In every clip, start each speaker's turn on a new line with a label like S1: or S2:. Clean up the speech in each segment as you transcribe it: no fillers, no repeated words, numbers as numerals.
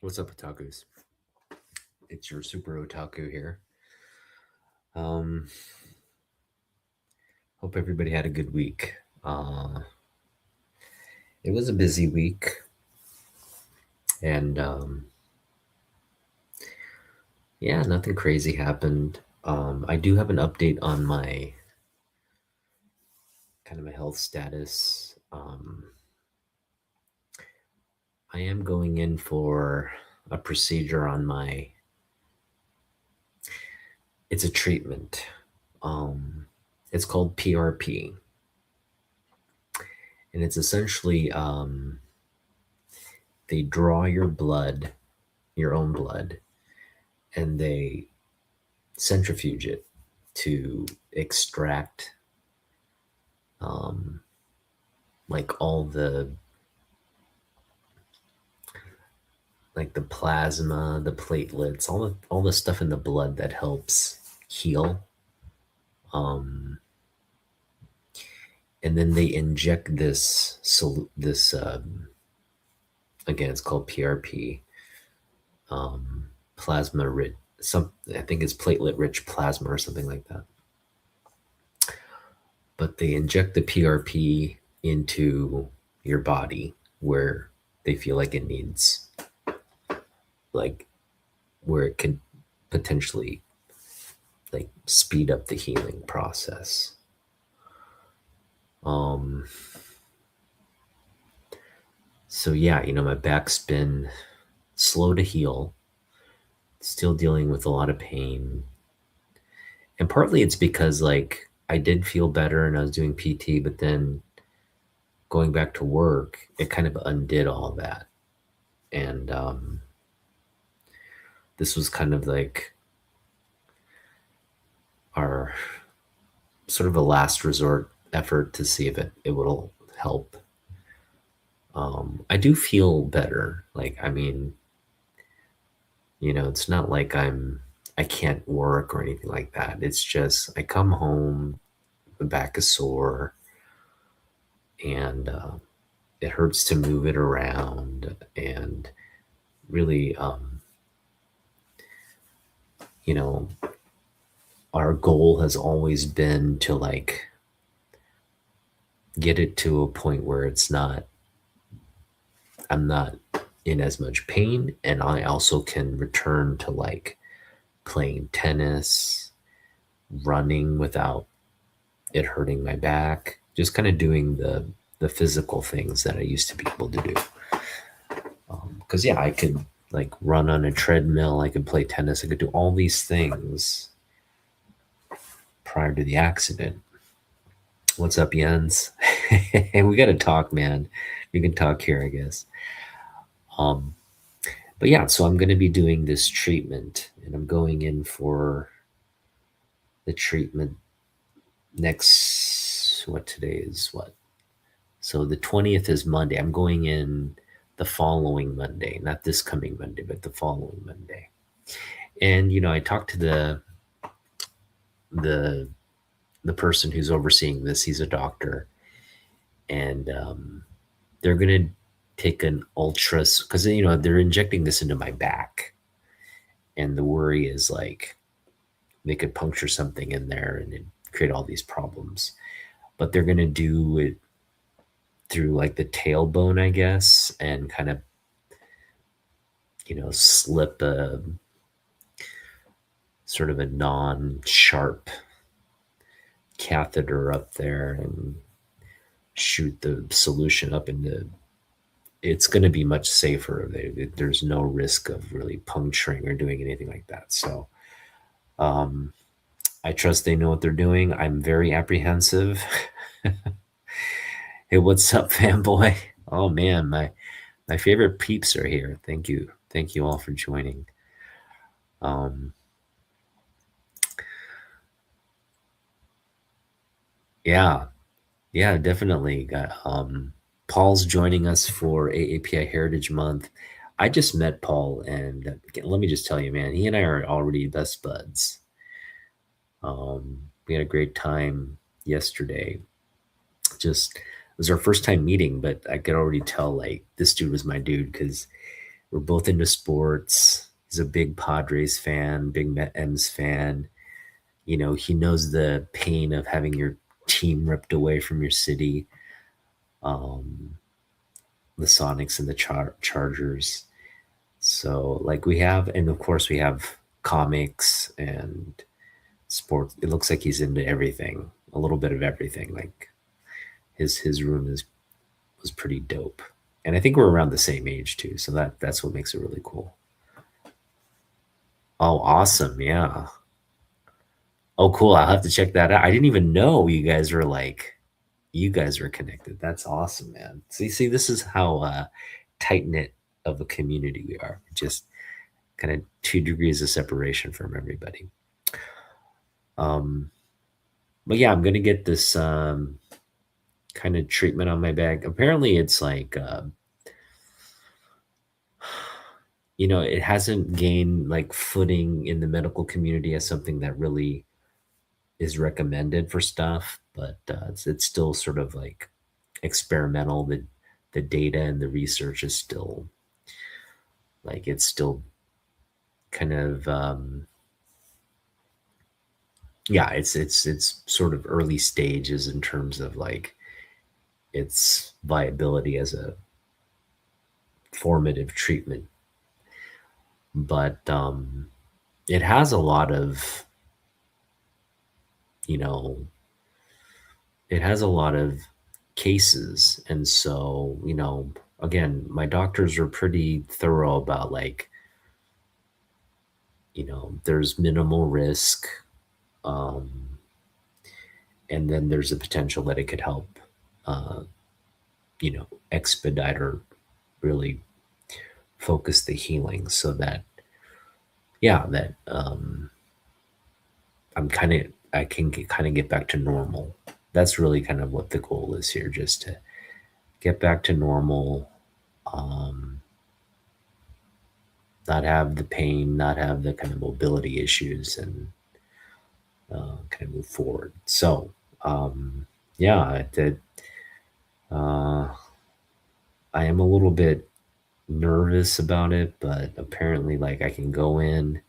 S1: What's up, otakus? It's your SuperOtaku here. Um, Hope everybody had a good week. It was a busy week, and yeah, nothing crazy happened. I do have an update on my health status. I am going in for a procedure on my. It's a treatment. It's called PRP, and it's essentially they draw your blood, your own blood, and they centrifuge it to extract like all the plasma, the platelets, all the stuff in the blood that helps heal. And then they inject this again, it's called PRP, plasma rich. I think it's platelet rich plasma or something like that. But they inject the PRP into your body where they feel like it needs, like where it could potentially like speed up the healing process. So yeah, my back's been slow to heal, still dealing with a lot of pain. And partly it's because like I did feel better and I was doing PT, but then going back to work, it kind of undid all that. And this was kind of like our sort of a last resort effort to see if it will help. I do feel better. Like, I mean, it's not like I can't work or anything like that. It's just I come home, the back is sore, and it hurts to move it around. And really, our goal has always been to like get it to a point where I'm not in as much pain, and I also can return to like playing tennis, running without it hurting my back, just kind of doing the physical things that I used to be able to do. Because yeah, I could like run on a treadmill, I could play tennis, I could do all these things prior to the accident. What's up, Jens? Hey, we got to talk, man. We can talk here, I guess. But yeah, so I'm going to be doing this treatment, and I'm going in for the treatment next. What today is what? So the 20th is Monday. I'm going in the following Monday, not this coming Monday, but the following Monday. And I talked to the person who's overseeing this. He's a doctor, and they're gonna take an ultras because they're injecting this into my back, and the worry is like they could puncture something in there and it create all these problems. But they're gonna do it through like the tailbone, I guess, and kind of slip a sort of a non-sharp catheter up there and shoot the solution up into. It's going to be much safer. There's no risk of really puncturing or doing anything like that. So I trust they know what they're doing. I'm very apprehensive. Hey, what's up, fanboy? Oh man, my favorite peeps are here. Thank you all for joining. Yeah, definitely. Paul's joining us for AAPI Heritage Month. I just met Paul, and let me just tell you, man, he and I are already best buds. We had a great time yesterday. It was our first time meeting, but I could already tell like this dude was my dude because We're both into sports. He's a big Padres fan, big M's fan. You know, he knows the pain of having your team ripped away from your city. Um, the Sonics and the Chargers. So, like, we have, and of course, we have comics and sports. It looks like he's into everything, a little bit of everything. Like his room is was pretty dope, and I think we're around the same age too. So that's what makes it really cool. Oh, awesome! Yeah. Oh, cool. I'll have to check that out. I didn't even know you guys were connected. That's awesome, man. See, this is how tight knit of a community we are. Just kind of 2 degrees of separation from everybody. Um, but yeah, I'm gonna get this kind of treatment on my back. Apparently, it's like it hasn't gained like footing in the medical community as something that really is recommended for stuff, but it's still sort of like experimental. The data and the research is still it's still kind of yeah, it's sort of early stages in terms of like its viability as a formative treatment, but it has a lot of you know it has a lot of cases, and so again, my doctors are pretty thorough about like there's minimal risk, um, and then there's a potential that it could help uh, expedite or really focus the healing so that yeah that I can kind of get back to normal. That's really kind of what the goal is here, just to get back to normal, um, not have the pain, not have the kind of mobility issues, and kind of move forward. So yeah, uh, I am a little bit nervous about it, but apparently, like, I can go in,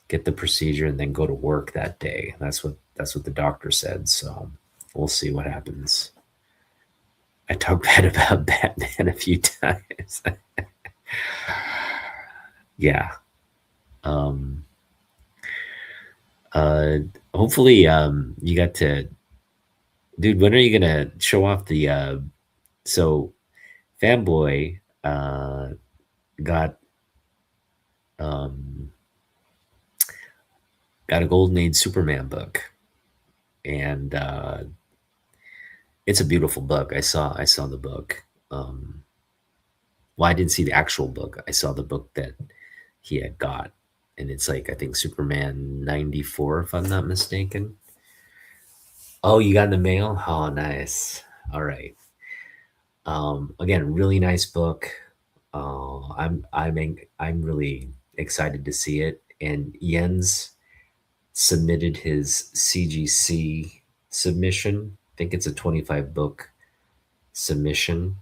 S1: get the procedure, and then go to work that day. That's what the doctor said. So we'll see what happens. I talked bad about Batman a few times. Yeah. Um, uh, hopefully, you got to, dude. When are you gonna show off the? So, Fanboy got um, got a Golden Age Superman book, and it's a beautiful book. I saw the book. Well, I didn't see the actual book. I saw the book that he had got, and it's like I think Superman 94, if I'm not mistaken. Oh, you got in the mail? Oh, nice. All right. Again, really nice book. I'm really excited to see it. And Jens submitted his CGC submission. I think it's a 25 book submission.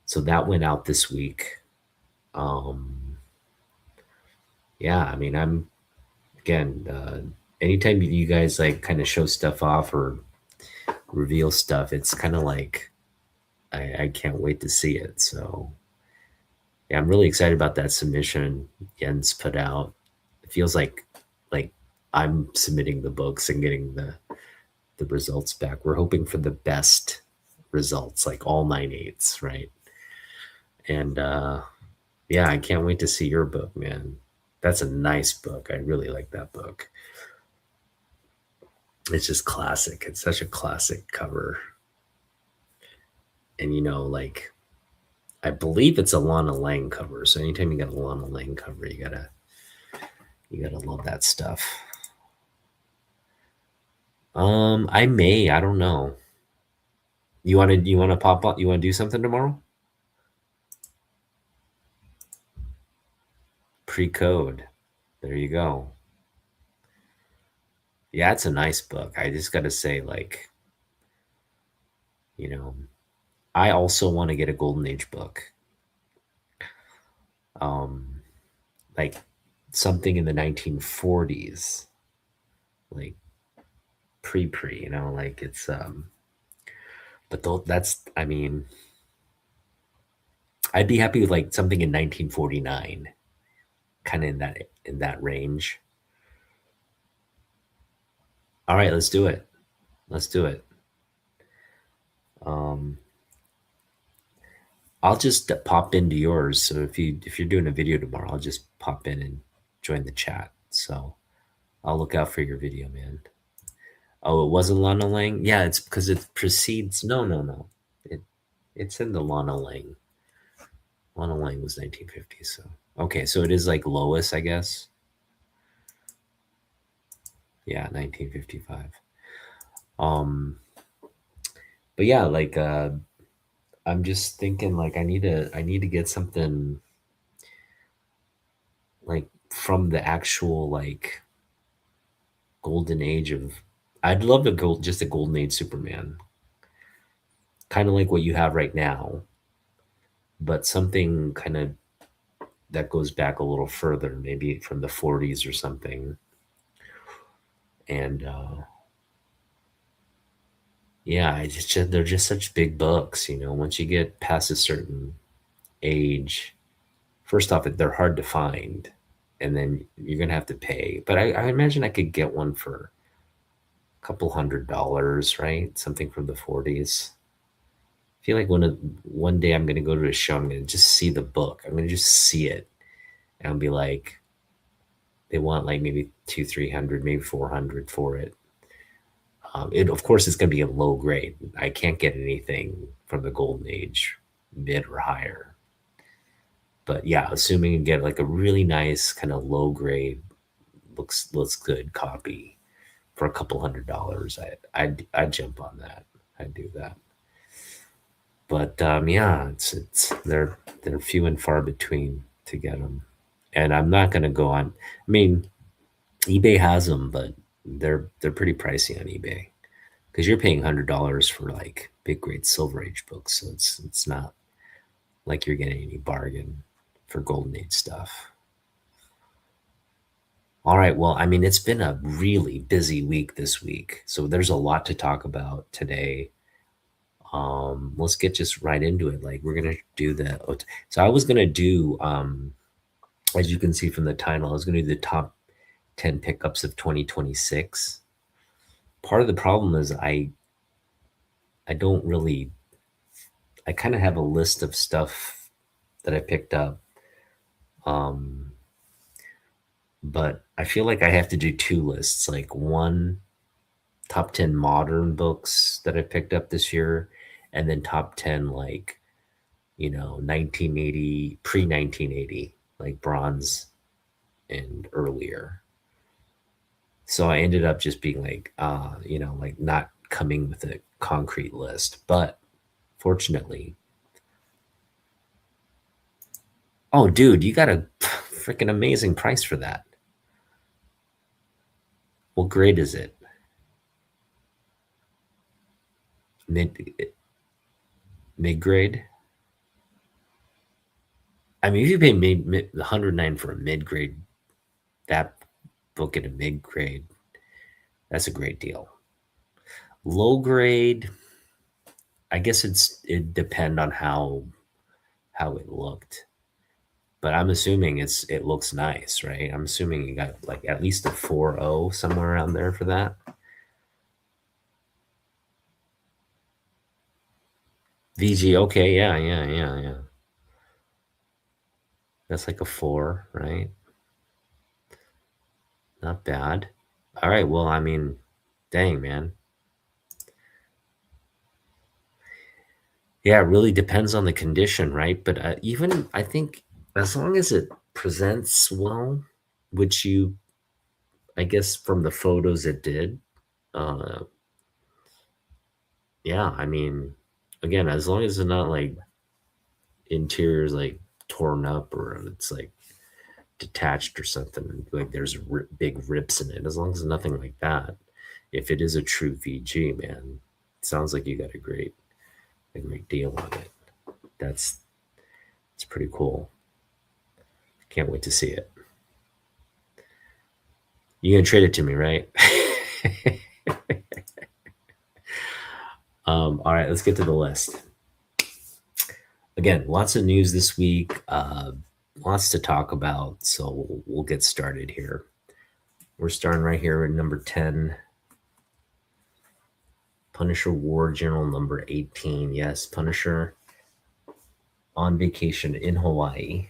S1: So that went out this week. Um, yeah, I mean, I'm again, anytime you guys like kind of show stuff off or reveal stuff, it's kind of like I can't wait to see it. So yeah, I'm really excited about that submission Jens put out. It feels like I'm submitting the books and getting the results back. We're hoping for the best results, like all 9/8, right? And yeah, I can't wait to see your book, man. That's a nice book. I really like that book. It's just classic. It's such a classic cover. And like I believe it's a Lana Lang cover. So anytime you got a Lana Lang cover, you gotta love that stuff. I may. I don't know. You wanna pop up? You wanna do something tomorrow? Pre-code. There you go. Yeah, it's a nice book. I just gotta say, like, you know, I also want to get a Golden Age book. um, like something in the 1940s, like pre, like it's but that's, I mean, I'd be happy with like something in 1949, kind of in that range. All right, let's do it. Let's do it. Um, I'll just pop into yours. So if you're doing a video tomorrow, I'll just pop in and join the chat. So I'll look out for your video, man. Oh, it wasn't Lana Lang? Yeah, it's because it precedes. No, no, no. It it's in the Lana Lang. Lana Lang was 1950. So okay, so it is like Lois, I guess. Yeah, 1955. Um, but yeah, like I'm just thinking like I need to get something like from the actual like golden age of. I'd love to go just a golden age Superman, kind of like what you have right now, but something kind of that goes back a little further, maybe from the 40s or something. And yeah, they're just such big books, Once you get past a certain age, first off, they're hard to find, and then you're gonna have to pay. But I imagine I could get one for a couple $100, right? Something from the 40s. I feel like one day I'm gonna go to a show, I'm gonna just see the book. I'm gonna just see it, and I'll be like, they want like maybe 300, maybe 400 for it. It of course it's gonna be a low grade. I can't get anything from the golden age, mid or higher. But yeah, assuming you get like a really nice kind of low grade, looks good copy for a couple $100, I'd jump on that. I'd do that. But yeah, it's they're few and far between to get them, and I'm not gonna go on. I mean, eBay has them, but they're pretty pricey on eBay because you're paying $100 for like big grade Silver Age books, so it's not like you're getting any bargain for Golden Age stuff. All right, well, I mean, it's been a really busy week this week, so there's a lot to talk about today. Let's get just right into it. Like we're gonna do so I was gonna do as you can see from the title, I was gonna do the top 10 pickups of 2026. Part of the problem is I don't really I kind of have a list of stuff that I picked up. Um, but I feel like I have to do two lists, like one top 10 modern books that I picked up this year, and then top 10 like 1980, pre 1980, like bronze and earlier. So I ended up just being like, like not coming with a concrete list. But fortunately, oh, dude, you got a freaking amazing price for that. What grade is it? Mid mid grade? I mean, if you pay 109 for a mid grade, that book at a mid grade, that's a great deal. Low grade, I guess it depend on how it looked, but I'm assuming it looks nice, right? I'm assuming you got like at least a 4.0 somewhere around there for that. VG, okay, yeah, yeah, yeah, yeah. That's like a 4, right? Not bad. All right, well, I mean, dang, man. Yeah, it really depends on the condition, right? But even I think as long as it presents well, which I guess from the photos it did, uh, yeah, I mean, again, as long as it's not like interior's like torn up or it's like detached or something, like there's big rips in it, as long as nothing like that. If it is a true VG, man, it sounds like you got a great deal on it. That's it's pretty cool. Can't wait to see it. You gonna trade it to me, right? All right, let's get to the list. Again, lots of news this week. Lots to talk about, so we'll get started here. We're starting right here at number 10. Punisher War Journal number 18. Yes, Punisher on vacation in Hawaii.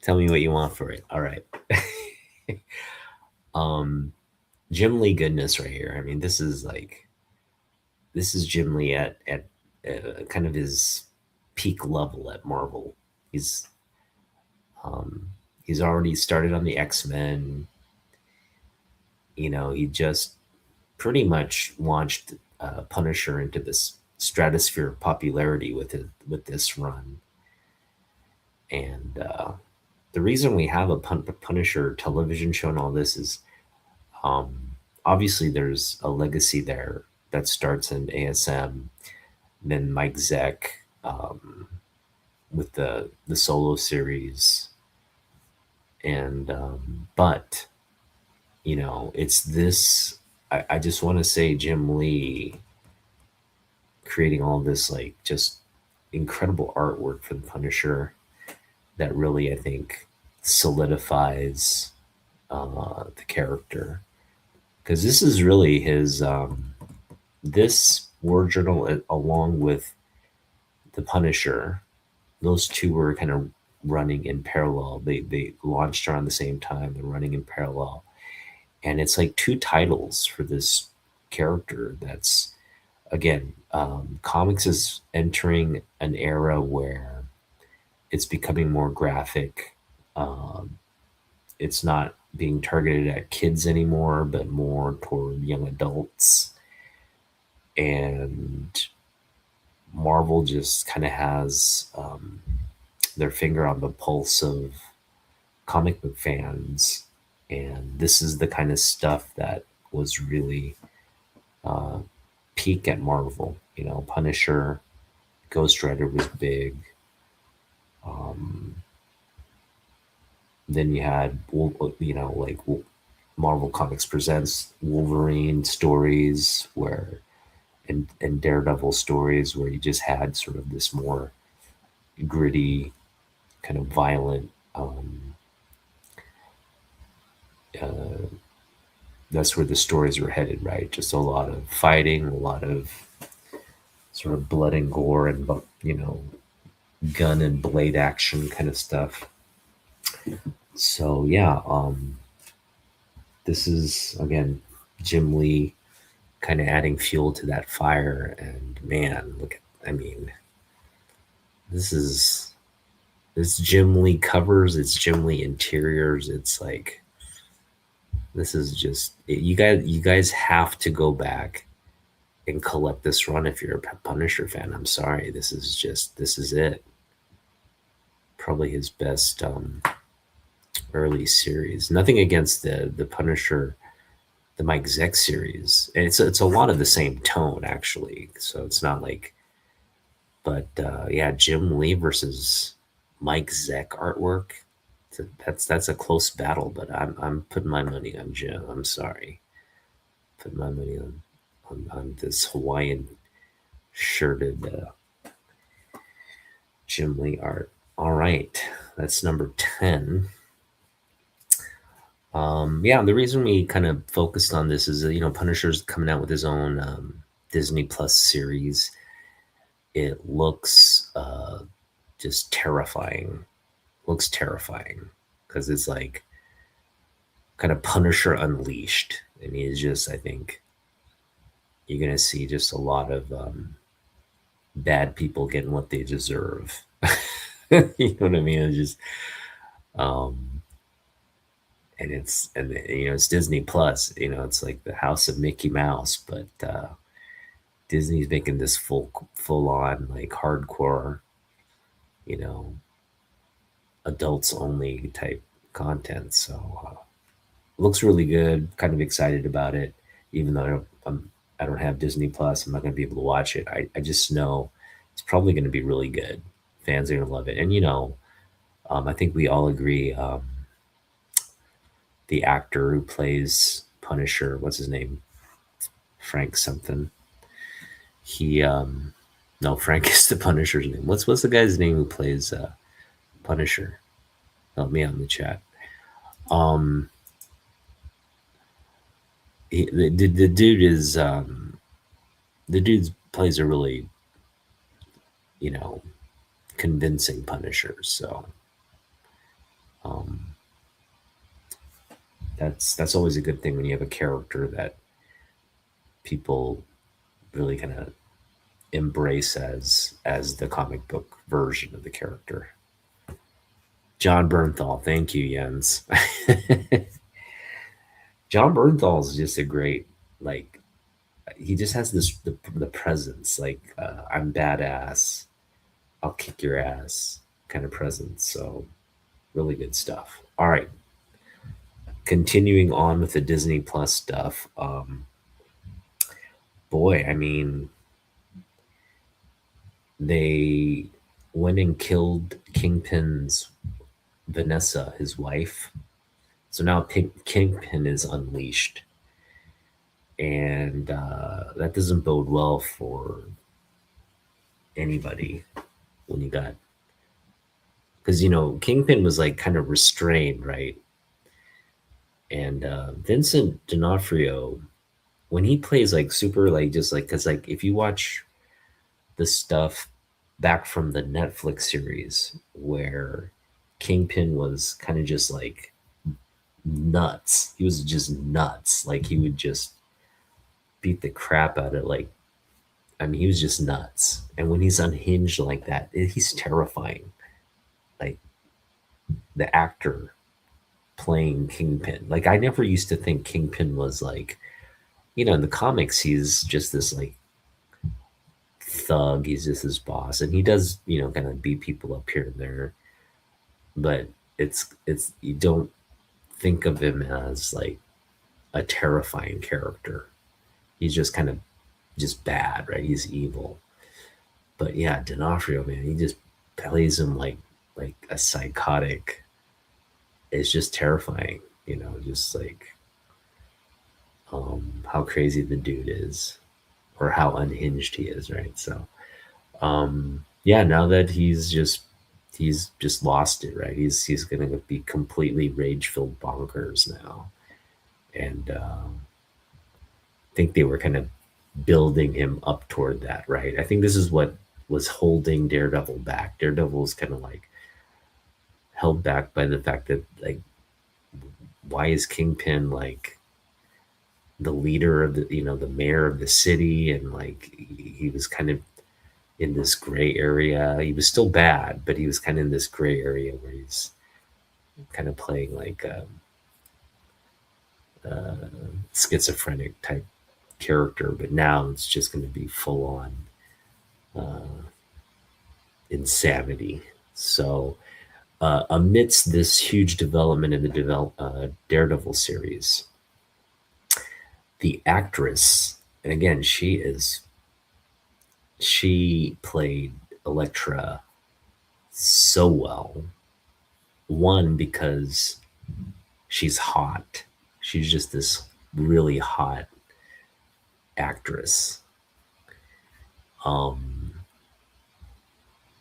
S1: Tell me what you want for it. All right. Jim Lee goodness right here. I mean, this is Jim Lee at kind of his peak level at Marvel. He's um, he's already started on the X-Men. You know, he just pretty much launched Punisher into this stratosphere of popularity with this run. And the reason we have a Punisher television show and all this is um, obviously there's a legacy there that starts in ASM, then Mike Zeck with the solo series, and but you know it's this. I just want to say Jim Lee creating all this like just incredible artwork for the Punisher that really I think solidifies the character, because this is really his this war journal along with the Punisher. Those two were kind of running in parallel. They launched around the same time. They're running in parallel, and it's like two titles for this character. That's again, comics is entering an era where it's becoming more graphic. It's not being targeted at kids anymore, but more toward young adults. And Marvel just kind of has their finger on the pulse of comic book fans. And this is the kind of stuff that was really peak at Marvel. You know, Punisher, Ghost Rider was big. Then you had, you know, like Marvel Comics presents Wolverine stories where, and Daredevil stories where you just had sort of this more gritty, kind of violent. That's where the stories were headed, right? Just a lot of fighting, a lot of sort of blood and gore, and you know, gun and blade action kind of stuff. So yeah, this is again Jim Lee kind of adding fuel to that fire, and man, look at, I mean, this Jim Lee covers, it's Jim Lee interiors, it's like this is just you guys have to go back and collect this run if you're a Punisher fan. I'm sorry, this is it. Probably his best early series. Nothing against the Punisher, the Mike Zeck series. And it's a lot of the same tone actually. So it's not like, but yeah, Jim Lee versus Mike Zeck artwork. That's a close battle, but I'm putting my money on Jim. I'm sorry, putting my money on this Hawaiian shirted Jim Lee art. All right, that's number 10. Yeah, the reason we kind of focused on this is you know Punisher's coming out with his own Disney Plus series. It looks just terrifying. Looks terrifying because it's like kind of Punisher Unleashed. I mean, it's just I think you're gonna see just a lot of bad people getting what they deserve. You know what I mean? It's just and you know it's Disney Plus. You know, it's like the House of Mickey Mouse, but Disney's making this full on like hardcore, you know, adults only type content. So looks really good. Kind of excited about it, even though I don't have Disney Plus. I'm not going to be able to watch it. I just know it's probably going to be really good Fans are gonna love it. And I think we all agree. The actor who plays Punisher, what's his name? Frank something. He no, Frank is the Punisher's name. What's the guy's name who plays Punisher? Help me out in the chat. Um, the dude is the dude plays a really you know convincing Punisher. So um, that's always a good thing when you have a character that people really kind of embrace as the comic book version of the character. John Bernthal, thank you, Jens. John Bernthal is just a great like he just has the presence like I'm badass, I'll kick your ass kind of presence. So really good stuff. All right, continuing on with the Disney Plus stuff. Boy, I mean, they went and killed Kingpin's Vanessa, his wife. So now Kingpin is unleashed, and that doesn't bode well for anybody when you got because Kingpin was like kind of restrained, right? And Vincent D'Onofrio, when he plays like super, like just like because like if you watch the stuff back from the Netflix series where Kingpin was kind of just like nuts, he was just nuts. Like he would just beat the crap out of like I mean, he was just nuts. And when he's unhinged like that, he's terrifying. Like the actor playing Kingpin. Like I never used to think Kingpin was like, in the comics, he's just this like thug. He's just his boss, and he does, kind of beat people up here and there. But it's you don't think of him as like a terrifying character. He's just kind of just bad, right? He's evil. But yeah, D'Onofrio, man, he just plays him like a psychotic. It's just terrifying, just like how crazy the dude is, or how unhinged he is, right? So, yeah, now that he's just lost it, right? He's gonna be completely rage filled bonkers now, and I think they were kind of building him up toward that, right? I think this is what was holding Daredevil back. Daredevil was kind of like held back by the fact that like why is Kingpin like the leader of the mayor of the city, and like he was kind of in this gray area. He was still bad, but he was kind of in this gray area where he's kind of playing like a schizophrenic type character. But now it's just going to be full on insanity. So amidst this huge development in the Daredevil series, the actress, and again, she played Elektra so well. One, because she's hot. She's just this really hot actress. Um,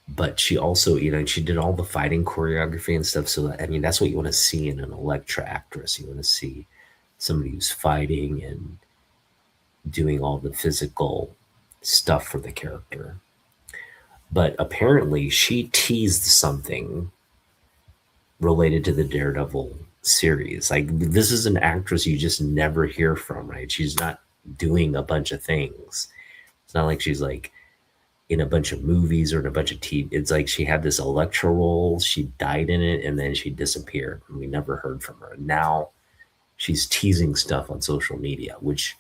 S1: but she also, she did all the fighting choreography and stuff. So I mean, that's what you want to see in an Elektra actress. You want to see somebody who's fighting and doing all the physical stuff for the character. But apparently, she teased something related to the Daredevil series. Like, this is an actress you just never hear from, right? She's not doing a bunch of things. It's not like she's like in a bunch of movies or in a bunch of TV. It's like she had this Elektra role, she died in it, and then she disappeared. And we never heard from her. Now she's teasing stuff on social media, which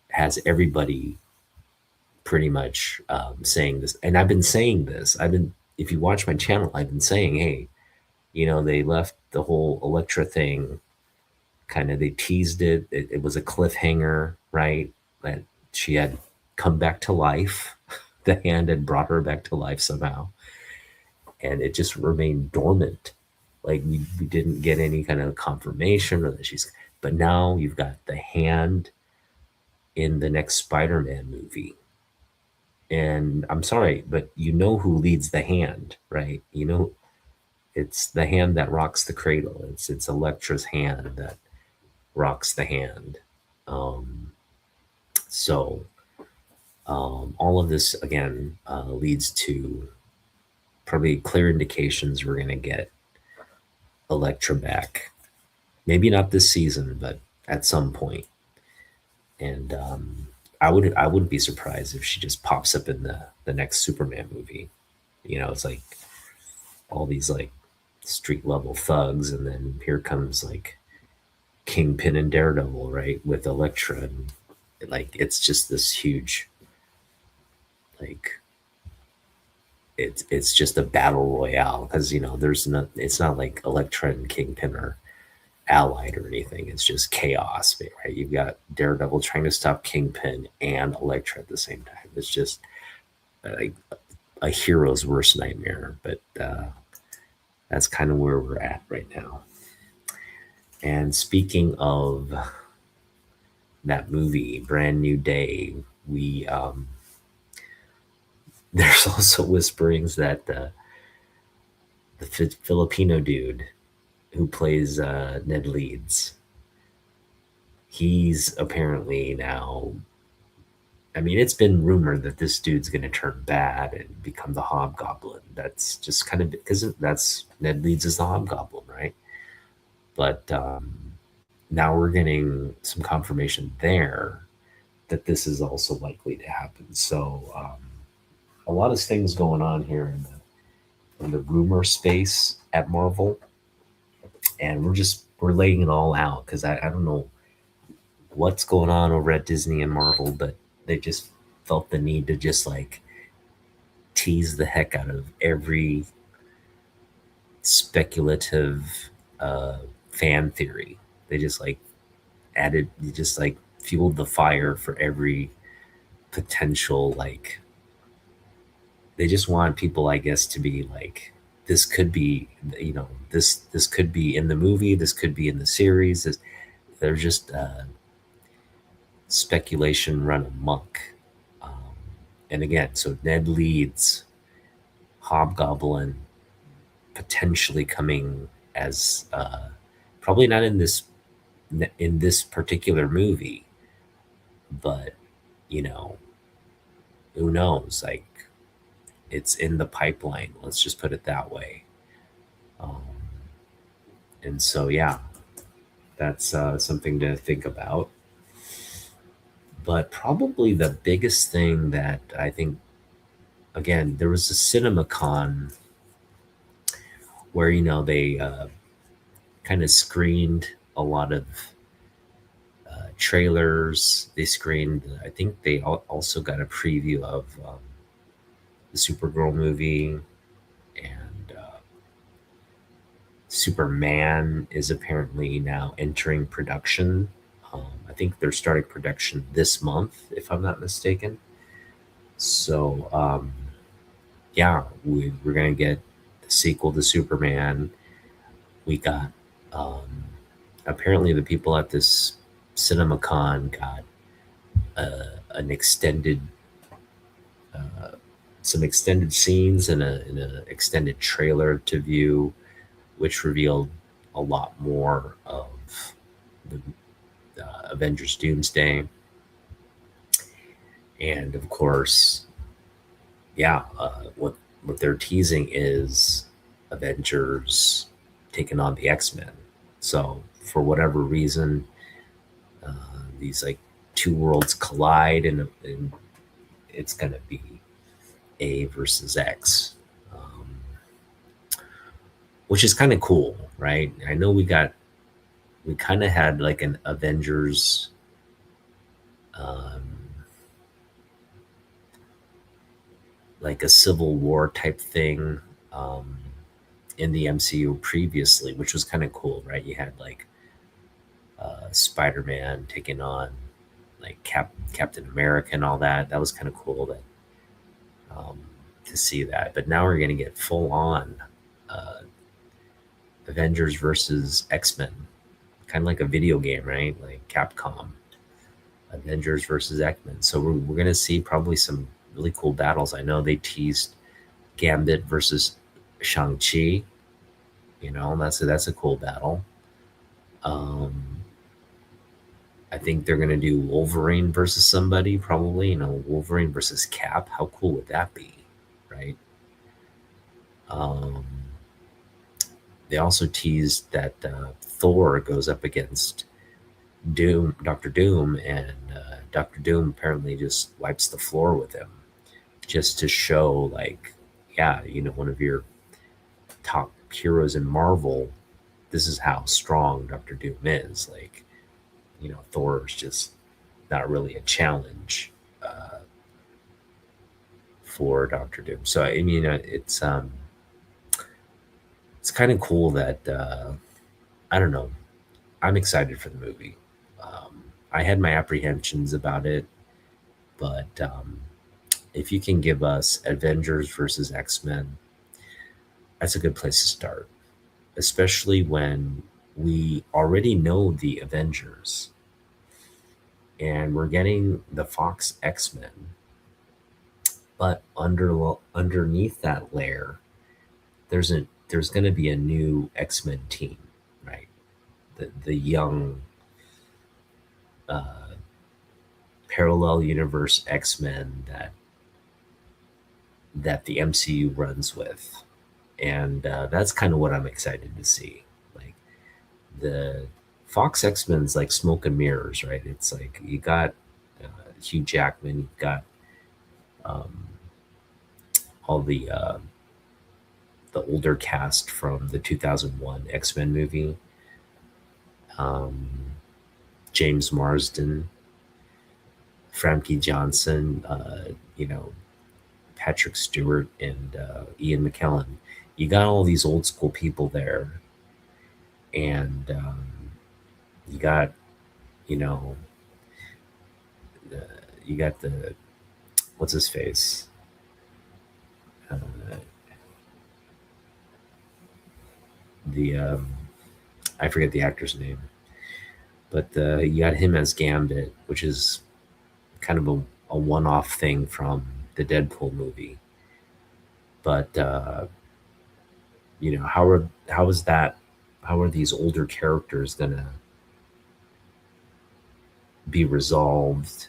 S1: has everybody pretty much saying this. And I've been saying this. If you watch my channel, I've been saying, hey, they left the whole Elektra thing, kind of, they teased it. It was a cliffhanger, right? That she had come back to life. The hand had brought her back to life somehow. and it just remained dormant. Like we didn't get any kind of confirmation or that she's. But now you've got the hand in the next Spider-Man movie. And I'm sorry, but you know who leads the hand, right? You know, it's the hand that rocks the cradle. It's Elektra's hand that rocks the hand. Um, so all of this again leads to probably clear indications we're going to get Elektra back. Maybe not this season, but at some point. And I wouldn't be surprised if she just pops up in the next Superman movie. You know, it's like all these like street level thugs, and then here comes like Kingpin and Daredevil, right, with Elektra, and like it's just this huge, like it's just a battle royale because you know there's not it's not like Elektra and Kingpin are allied or anything. It's just chaos, right? You've got Daredevil trying to stop Kingpin and Elektra at the same time. It's just like a hero's worst nightmare, but that's kind of where we're at right now. And speaking of that movie, Brand New Day, we there's also whisperings that the Filipino dude who plays Ned Leeds, he's apparently now. I mean, it's been rumored that this dude's going to turn bad and become the Hobgoblin. That's just kind of because that's Ned Leeds is the Hobgoblin, right? But now we're getting some confirmation there that this is also likely to happen. So a lot of things going on here in the rumor space at Marvel, and we're laying it all out because I don't know what's going on over at Disney and Marvel, but they just felt the need to just like tease the heck out of every speculative uh, fan theory. They just like added, just like fueled the fire for every potential like. They just want people, I guess, to be like, this could be, you know, this could be in the movie, this could be in the series. They're just speculation run amok. Um, and again, so Ned Leeds, Hobgoblin, potentially coming as probably not in this particular movie, but you know, who knows? Like it's in the pipeline. Let's just put it that way. Um, and so, yeah, that's something to think about. But probably the biggest thing that I think, again, there was a CinemaCon where you know they kind of screened a lot of trailers. They screened. I think they also got a preview of the Supergirl movie, and Superman is apparently now entering production. I think they're starting production this month, if I'm not mistaken. So, yeah, we're going to get the sequel to Superman. We got, apparently, the people at this CinemaCon got an extended, uh, some extended scenes and an extended trailer to view, which revealed a lot more of the Avengers Doomsday. And of course, yeah, what they're teasing is Avengers taking on the X-Men. So for whatever reason, uh, these like two worlds collide, and it's gonna be A versus X, which is kind of cool, right? I know we kind of had like an Avengers like a Civil War type thing um, in the MCU previously, which was kind of cool, right? You had like Spider-Man taking on like Captain America and all that. That was kind of cool. That to see that. But now we're gonna get full on uh, Avengers versus X-Men, kind of like a video game, right? Like Capcom, Avengers versus X-Men. So we're gonna see probably some really cool battles. I know they teased Gambit versus Shang-Chi. You know, that's a cool battle. Um, I think they're gonna do Wolverine versus somebody, probably. You know, Wolverine versus Cap. How cool would that be, right? Um, they also teased that Thor goes up against Doom, Doctor Doom, and Doctor Doom apparently just wipes the floor with him, just to show, like, yeah, you know, one of your top heroes in Marvel. This is how strong Doctor Doom is. Like, you know, Thor is just not really a challenge for Doctor Doom. So I mean, it's kind of cool that I don't know. I'm excited for the movie. I had my apprehensions about it, but if you can give us Avengers versus X-Men, that's a good place to start, especially when we already know the Avengers and we're getting the Fox X-Men, but underneath that layer, there's going to be a new X-Men team, right? The young uh, parallel universe X-Men that the MCU runs with, and that's kind of what I'm excited to see. Like the Fox X-Men's like smoke and mirrors, right? It's like you got Hugh Jackman, you've got um, all the older cast from the 2001 X-Men movie, um, James Marsden, Famke Johnson, you know, Patrick Stewart, and Ian McKellen. You got all these old school people there, and you got, you know, uh, you got the what's his face, uh, the I forget the actor's name, but you got him as Gambit, which is kind of a one-off thing from the Deadpool movie. But you know, how is that? How are these older characters gonna be resolved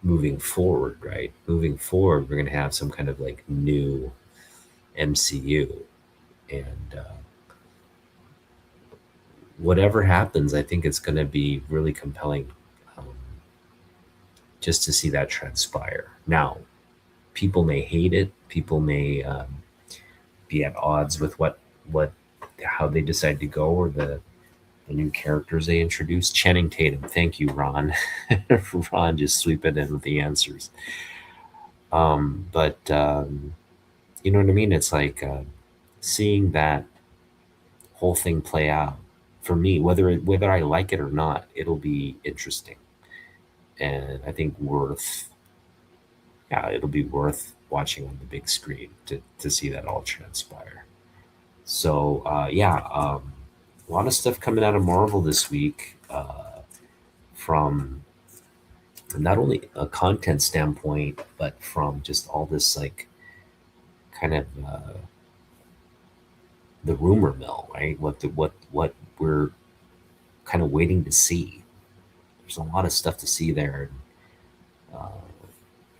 S1: moving forward? Right, moving forward, we're gonna have some kind of like new MCU, and whatever happens, I think it's gonna be really compelling. Um, just to see that transpire. Now, people may hate it. People may be at odds with what how they decide to go, or the new characters they introduced. Channing Tatum, thank you, Ron. Ron just sweeping in with the answers. But you know what I mean? It's like seeing that whole thing play out for me, whether I like it or not, it'll be interesting, and I think worth yeah, it'll be worth watching on the big screen to see that all transpire. So yeah, a lot of stuff coming out of Marvel this week, from not only a content standpoint, but from just all this like kind of the rumor mill, right? What we're kind of waiting to see. There's a lot of stuff to see there.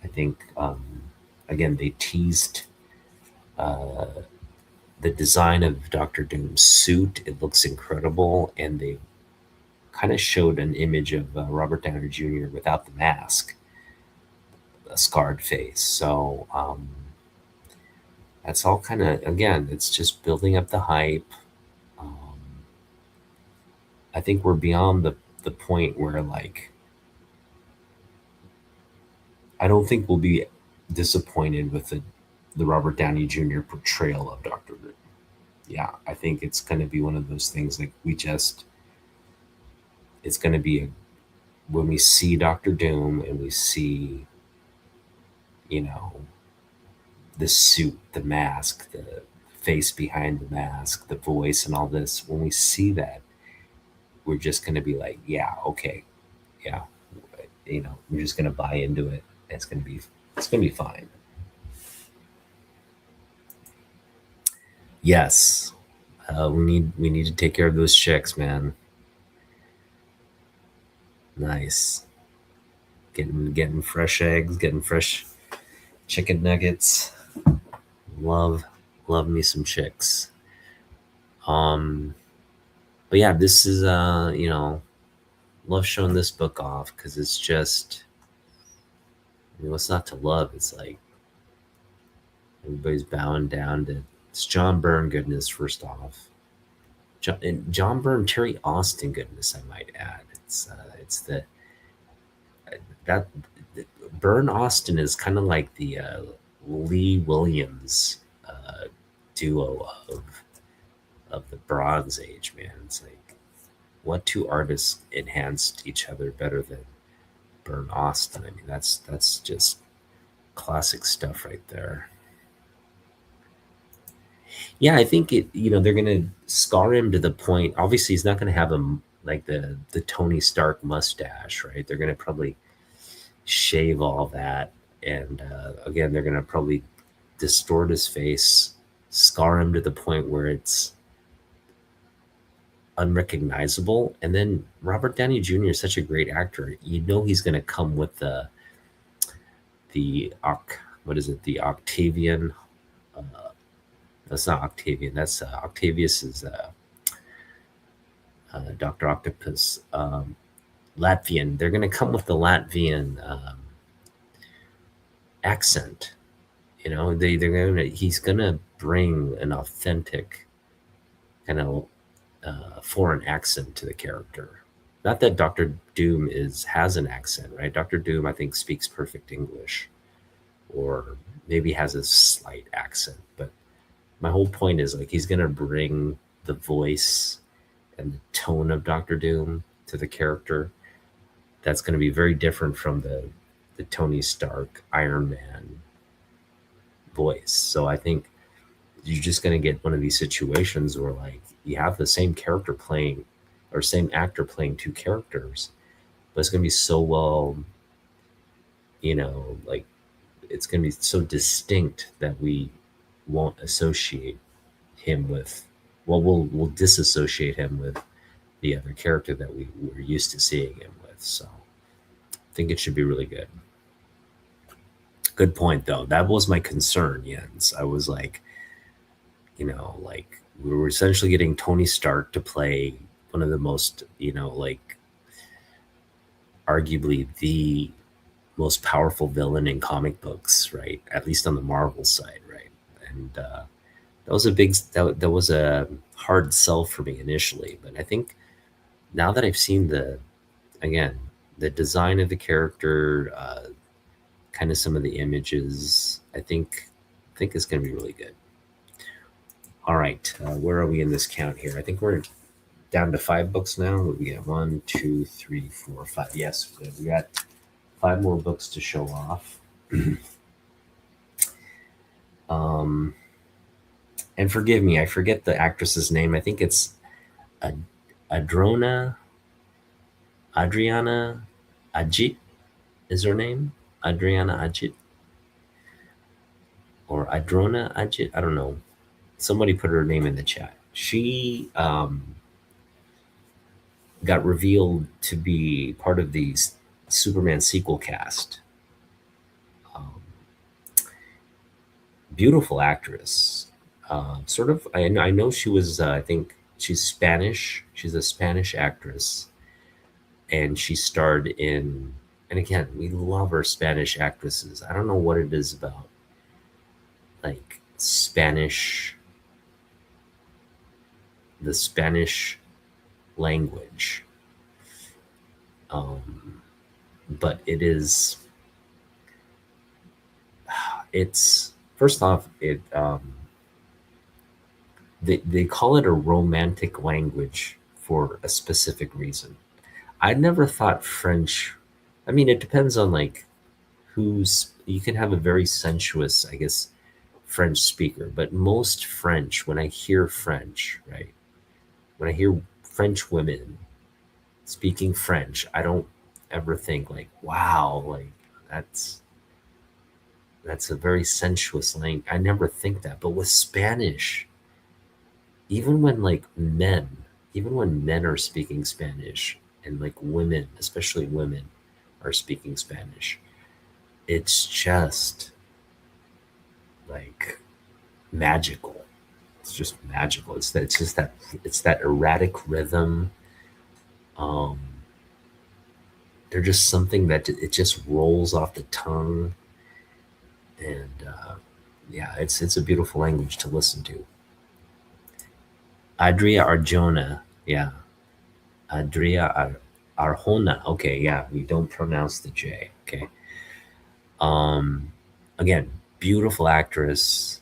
S1: I think again they teased uh, the design of Doctor Doom's suit. It looks incredible, and they kind of showed an image of Robert Downey Jr. without the mask, a scarred face. So that's all kind of, again, it's just building up the hype. Um, I think we're beyond the point where, like, I don't think we'll be disappointed with the Robert Downey Jr. portrayal of Doctor Doom. Yeah, I think it's going to be one of those things like it's going to be when we see Doctor Doom and we see, you know, the suit, the mask, the face behind the mask, the voice, and all this. When we see that, we're just going to be like, yeah, okay, yeah, we're just going to buy into it. It's going to be fine. Yes, we need to take care of those chicks, man. Nice. Getting fresh eggs, getting fresh chicken nuggets. Love love me some chicks. Um, but yeah, this is love showing this book off because it's just what's not to love. It's like everybody's bowing down to it's John Byrne goodness. First off, John Byrne, Terry Austin goodness. I might add. It's the that Byrne Austin is kind of like the Lee Williams duo of the Bronze Age, man. It's like what two artists enhanced each other better than Byrne Austin? I mean, that's just classic stuff right there. Yeah, I think they're gonna scar him to the point. Obviously, he's not gonna have him like the Tony Stark mustache, right? They're gonna probably shave all that, and again, they're gonna probably distort his face, scar him to the point where it's unrecognizable. And then Robert Downey Jr. is such a great actor. He's gonna come with what is it? The Octavian. That's not Octavian. That's Octavius is Doctor Octopus. Latvian. They're going to come with the Latvian accent. He's going to bring an authentic kind of foreign accent to the character. Not that Doctor Doom has an accent, right? Doctor Doom, I think, speaks perfect English, or maybe has a slight accent. But my whole point is like he's going to bring the voice and the tone of Doctor Doom to the character. That's going to be very different from the Tony Stark Iron Man voice. So I think you're just going to get one of these situations where like you have the same character playing or same actor playing two characters, but it's going to be so well, like it's going to be so distinct that we won't associate him with, well, we'll disassociate him with the other character that we were used to seeing him with. So I think it should be really good. Good point, though. That was my concern, Jens. I was like, like we were essentially getting Tony Stark to play one of the most, like arguably the most powerful villain in comic books, right? At least on the Marvel side, right? And that was a hard sell for me initially, but I think now that I've seen again the design of the character, kind of some of the images, I think it's going to be really good. All right, where are we in this count here? I think we're down to 5 books now. We got 1, 2, 3, 4, 5. Yes, we got 5 more books to show off. And forgive me, I forget the actress's name. I think it's Adrona Adriana Ajit is her name. Adriana Ajit or Adrona Ajit. I don't know. Somebody put her name in the chat. She got revealed to be part of the Superman sequel cast. Um, Beautiful actress. Sort of, I know she was, I think she's Spanish. She's a Spanish actress. And she starred and again, we love our Spanish actresses. I don't know what it is about like the Spanish language. But it's first off, they call it a romantic language for a specific reason. I never thought French. I mean, it depends on like you can have a very sensuous, I guess, French speaker, but most French, when I hear French, right, when I hear French women speaking French, I don't ever think like, wow, like that's that's a very sensuous language. I never think that. But with Spanish, even when like men, even when men are speaking Spanish and like women, especially women, are speaking Spanish, it's just like magical. It's just magical. It's just that it's that erratic rhythm. Um, they're just something that it just rolls off the tongue, and yeah, it's a beautiful language to listen to. Adria Arjona, yeah, Adria Arjona. Okay, yeah, we don't pronounce the J. Okay. Um, Again, beautiful actress,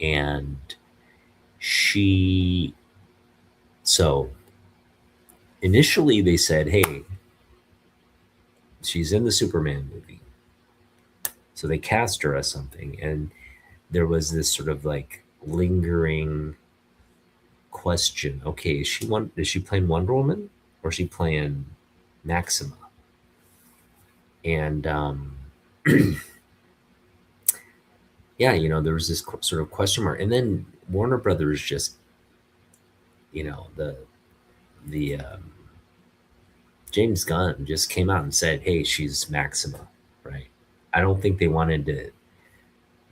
S1: and she. So initially, they said, "Hey, she's in the Superman movie," so they cast her as something, and there was this sort of like lingering question. Okay, is she playing Wonder Woman or is she playing Maxima? And yeah, there was this sort of question mark, and then Warner Brothers just, the James Gunn just came out and said, "Hey, she's Maxima," right? I don't think they wanted to.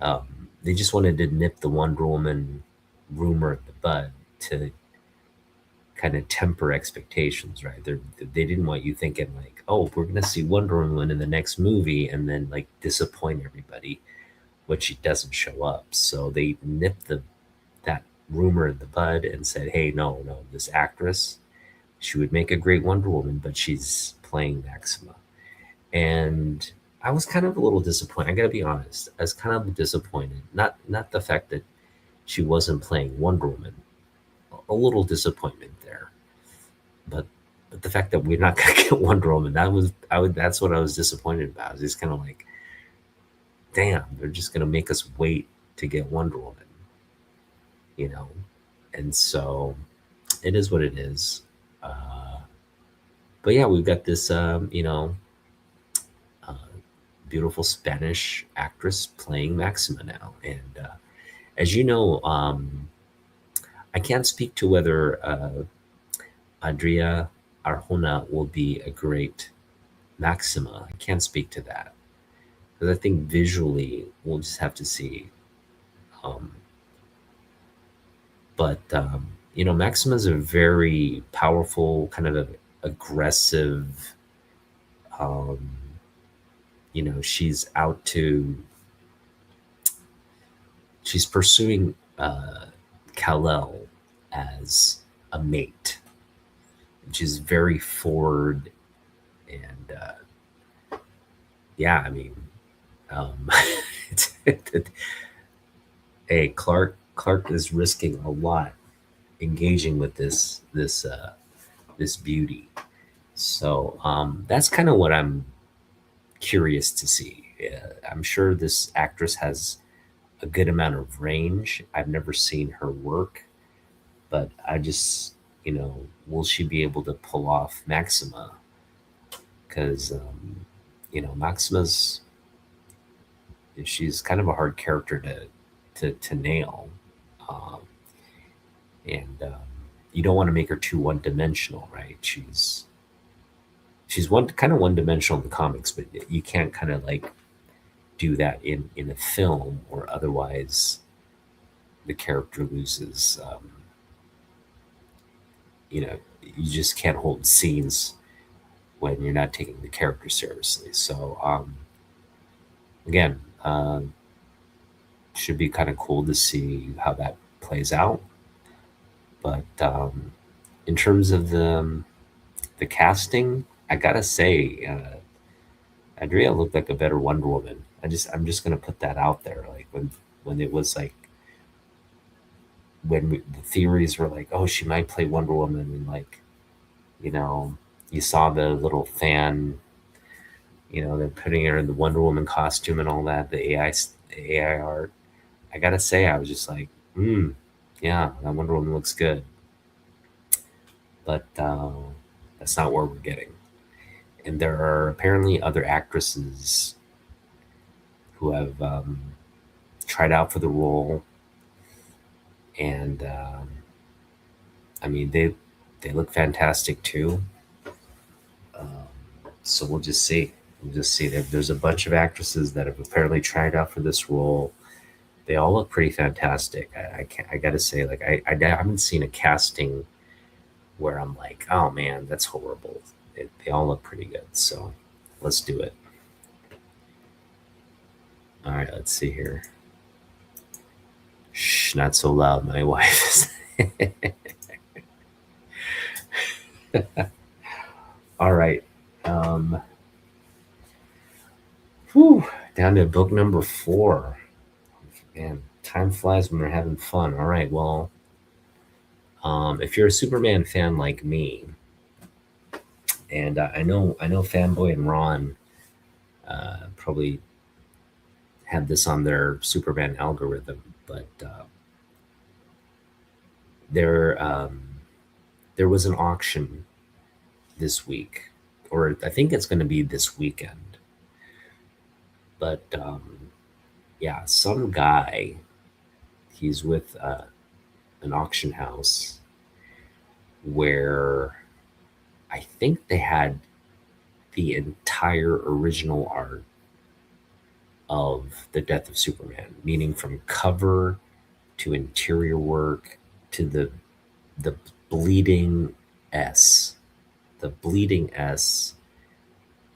S1: Um, they just wanted to nip the Wonder Woman rumor at the bud to kind of temper expectations, right? They didn't want you thinking like, "Oh, we're gonna see Wonder Woman in the next movie," and then like disappoint everybody when she doesn't show up. So they nipped that rumor in the bud and said, "Hey, no, no, this actress, she would make a great Wonder Woman, but she's playing Maxima." And I was kind of a little disappointed. I gotta be honest. I was kind of disappointed. Not the fact that she wasn't playing Wonder Woman. A little disappointment there. But the fact that we're not gonna get Wonder Woman, that's what I was disappointed about. It's kind of like, damn, they're just gonna make us wait to get Wonder Woman, you know? And so it is what it is. But yeah, we've got this, uh, beautiful Spanish actress playing Maxima now. And as you know, I can't speak to whether Adria Arjona will be a great Maxima. I can't speak to that because I think visually we'll just have to see. Um, but Maxima is a very powerful, kind of aggressive. Um, she's out to. She's pursuing Kal-El as a mate. She's very forward, and yeah, I mean, um, hey, Clark is risking a lot engaging with this beauty. So that's kind of what I'm curious to see. I'm sure this actress has a good amount of range. I've never seen her work, but I just, will she be able to pull off Maxima? Because, Maxima's, she's kind of a hard character to nail. Um, and you don't want to make her too one dimensional, right? She's one dimensional in the comics, but you can't kind of like do that in a film, or otherwise the character loses. You know, you just can't hold scenes when you're not taking the character seriously. So again, should be kind of cool to see how that plays out. But in terms of the casting, I gotta say, Andrea looked like a better Wonder Woman. I'm just gonna put that out there. Like when it was like the theories were like, oh, she might play Wonder Woman, and like, you know, you saw the little fan, they're putting her in the Wonder Woman costume and all that, the AI art. I gotta say, I was just like, yeah, that Wonder Woman looks good, but that's not where we're getting. And there are apparently other actresses who have tried out for the role, and I mean they look fantastic too. So we'll just see. We'll just see. There's a bunch of actresses that have apparently tried out for this role. They all look pretty fantastic. I can't. I gotta say, like I haven't seen a casting where I'm like, oh man, that's horrible. They all look pretty good. So let's do it. All right, let's see here. Shh, not so loud. My wife is. All right. Um, whew, down to book number 4. Man, time flies when we're having fun. All right. Well, if you're a Superman fan like me, and I know Fanboy and Ron probably had this on their Superman algorithm, but there there was an auction this week, or I think it's going to be this weekend. But yeah, some guy, he's with an auction house where I think they had the entire original art of the death of Superman, meaning from cover to interior work to the bleeding S, the bleeding S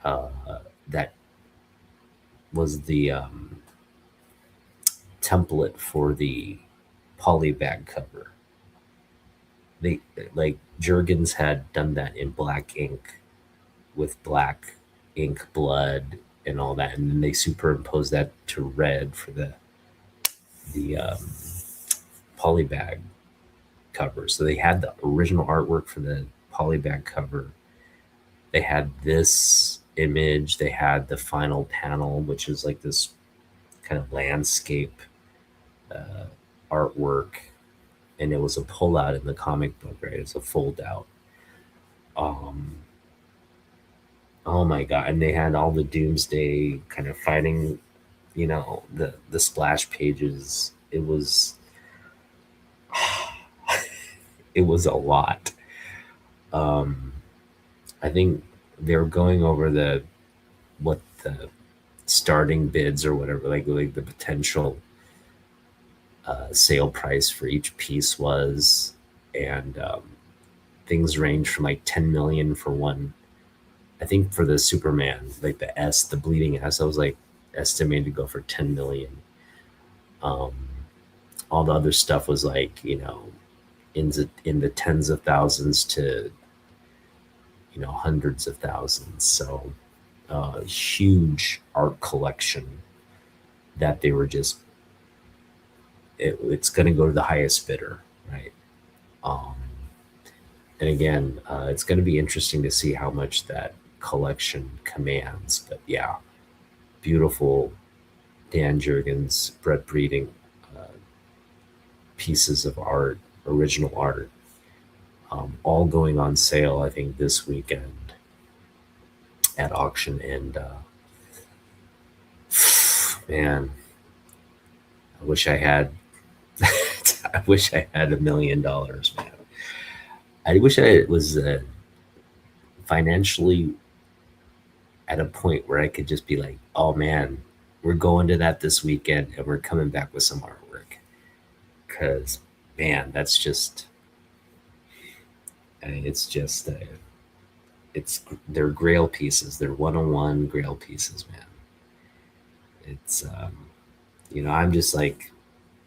S1: that was the template for the polybag cover. They like Jurgens had done that in black ink with black ink blood and all that, and then they superimposed that to red for the polybag cover. So they had the original artwork for the polybag cover. They had this image. They had the final panel, which is like this kind of landscape artwork, and it was a pullout in the comic book, right? It's a fold out. Um, oh my god! And they had all the Doomsday kind of fighting, the splash pages. It was a lot. Um, I think they're going over what the starting bids or whatever, like the potential sale price for each piece was, and things range from like 10 million for one. I think for the Superman, like the S, the bleeding S, I was like estimated to go for 10 million. Um, all the other stuff was like, in the tens of thousands to hundreds of thousands. So huge art collection that they were just it's going to go to the highest bidder, right? Um, and again, it's going to be interesting to see how much that collection commands. But yeah, beautiful Dan Jurgens bred breeding pieces of art, original art, all going on sale. I think this weekend at auction, and man, I wish I had. I wish I had $1 million, man. I wish I was financially at a point where I could just be like, oh man, we're going to that this weekend and we're coming back with some artwork. Because, man, that's just, I mean, it's just, they're grail pieces. They're one-on-one grail pieces, man. It's, I'm just like,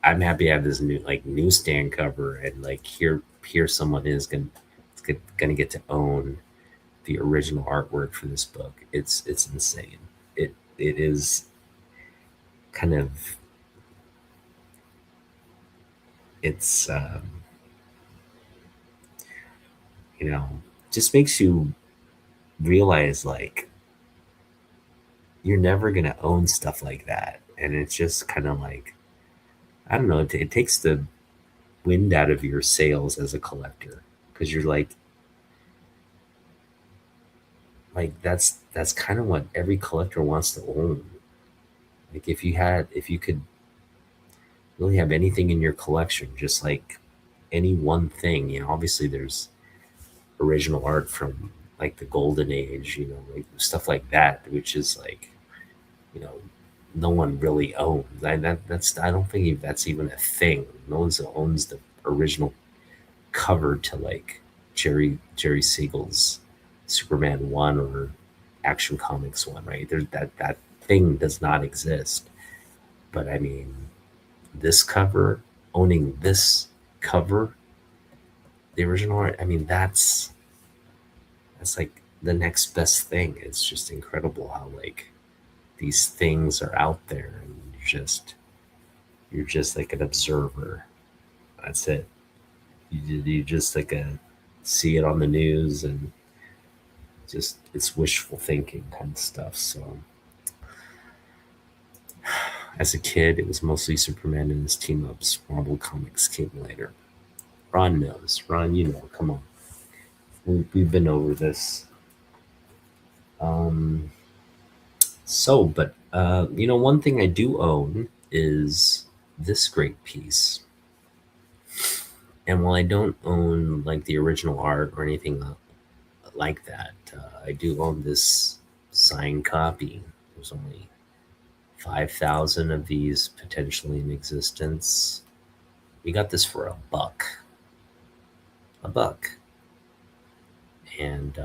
S1: I'm happy to have this new like newsstand cover, and like here someone is gonna get to own the original artwork for this book. It's insane. It is kind of it's you know just makes you realize like you're never gonna own stuff like that, and it's just kind of like I don't know. It takes the wind out of your sails as a collector because you're like that's kind of what every collector wants to own. Like if you could really have anything in your collection, just like any one thing, obviously there's original art from like the golden age, like stuff like that, which is like, you know, no one really owns. I don't think that's even a thing. No one owns the original cover to like Jerry Siegel's Superman 1 or Action Comics 1, right? That thing does not exist. But I mean, this cover, owning this cover, the original art, I mean, that's like the next best thing. It's just incredible how like these things are out there and you're just like an observer. That's it. You just like see it on the news and just it's wishful thinking kind of stuff. So as a kid, it was mostly Superman and his team ups. Marvel Comics came later. Ron knows. Ron, come on. We've been over this. Um, but one thing I do own is this great piece. And while I don't own like the original art or anything like that, I do own this signed copy. There's only 5,000 of these potentially in existence. We got this for a buck, and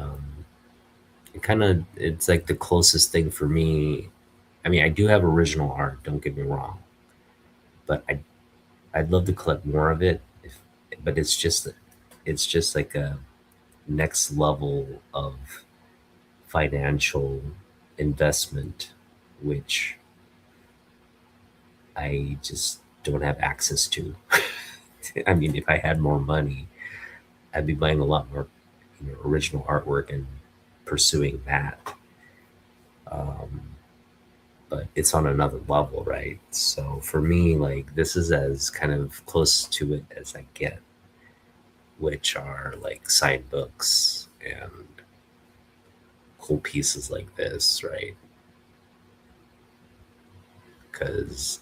S1: it's like the closest thing for me. I mean, I do have original art. Don't get me wrong, but I'd love to collect more of it. But it's just like a next level of financial investment, which I just don't have access to. I mean, if I had more money, I'd be buying a lot more, original artwork and pursuing that. Um, but it's on another level, right? So for me, like this is as kind of close to it as I get, which are like signed books and cool pieces like this, right? Because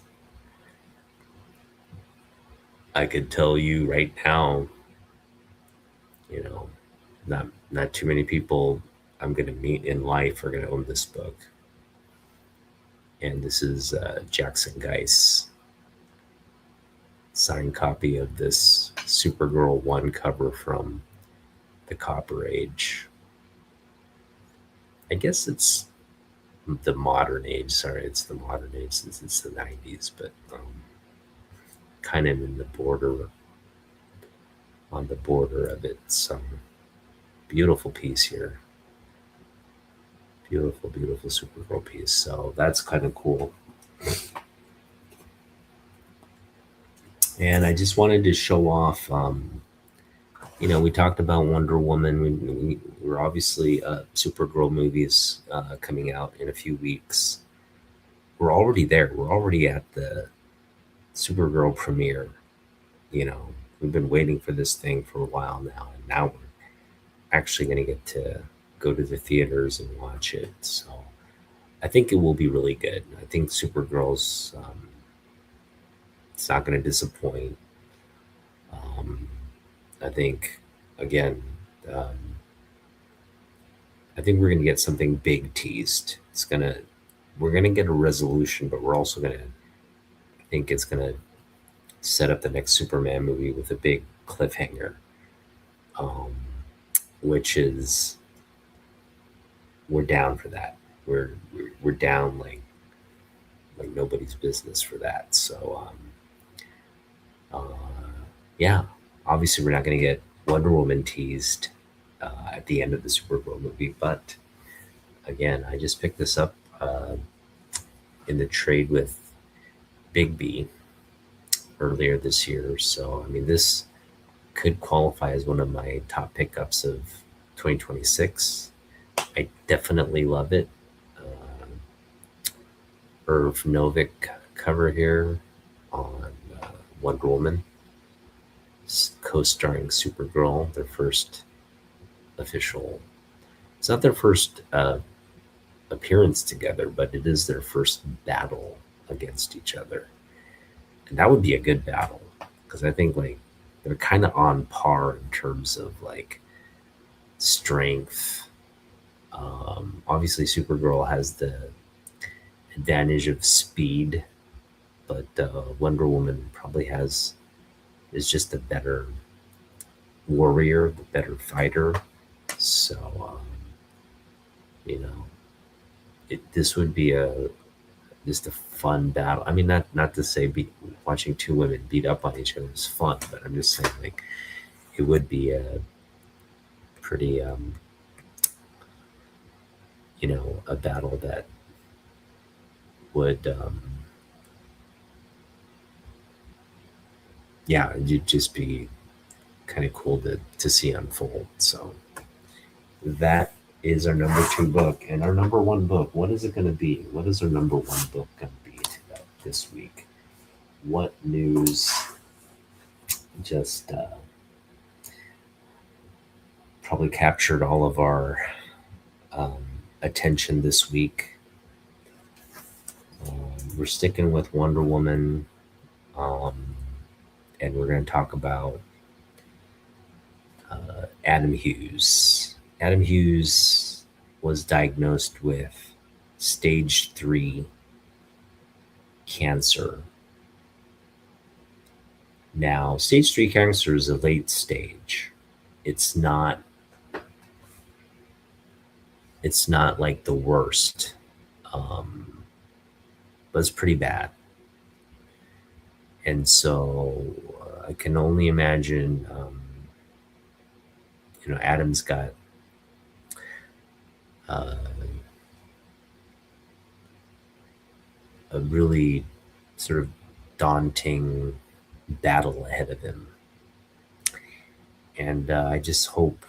S1: I could tell you right now, you know, not too many people I'm gonna meet in life are gonna own this book. And this is Jackson Geiss signed copy of this Supergirl 1 cover from the Copper Age. I guess it's the modern age. Sorry, it's the modern age since it's the 90s, but kind of in the border, on the border of it. Some beautiful piece here. Beautiful, beautiful Supergirl piece. So that's kind of cool. And I just wanted to show off. We talked about Wonder Woman. We're obviously Supergirl movies coming out in a few weeks. We're already there. We're already at the Supergirl premiere. You know, we've been waiting for this thing for a while now, and now we're actually going to get to go to the theaters and watch it. So I think it will be really good. I think Supergirl's it's not going to disappoint. Um, I think again, um, I think we're going to get something big teased. We're going to get a resolution, but we're also going to, I think it's going to set up the next Superman movie with a big cliffhanger, um, which is we're down for that. We're down like nobody's business for that. So yeah, obviously we're not going to get Wonder Woman teased at the end of the Supergirl movie, but again, I just picked this up in the trade with Big B earlier this year. So I mean, this could qualify as one of my top pickups of 2026. I definitely love it. Irv Novick cover here on Wonder Woman, co-starring Supergirl, their first official. It's not their first appearance together, but it is their first battle against each other, and that would be a good battle because I think like they're kind of on par in terms of like strength. Obviously, Supergirl has the advantage of speed, but Wonder Woman probably has is just a better warrior, the better fighter. So you know, this would be a just a fun battle. I mean, not to say watching two women beat up on each other is fun, but I'm just saying like it would be a pretty a battle that would yeah, it'd just be kind of cool to see unfold. So that is our number two book. And our number one book, what is it going to be? What is our number one book going to be this week? What news just probably captured all of our um, attention this week? We're sticking with Wonder Woman, um, and we're going to talk about Adam Hughes. Adam Hughes was diagnosed with stage 3 cancer. Now, stage 3 cancer is a late stage. It's not like the worst, but it's pretty bad. And so I can only imagine, Adam's got uh, a really sort of daunting battle ahead of him. And I just hope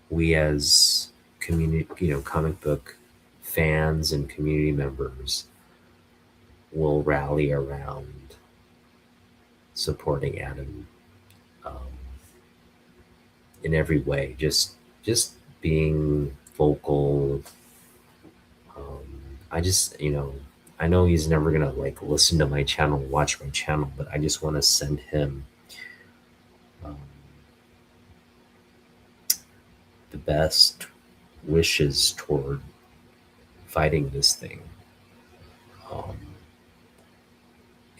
S1: we as community, comic book fans and community members will rally around supporting Adam um, in every way. Just being vocal. I just, I know he's never gonna like listen to my channel, watch my channel, but I just want to send him um, the best wishes toward fighting this thing. Um,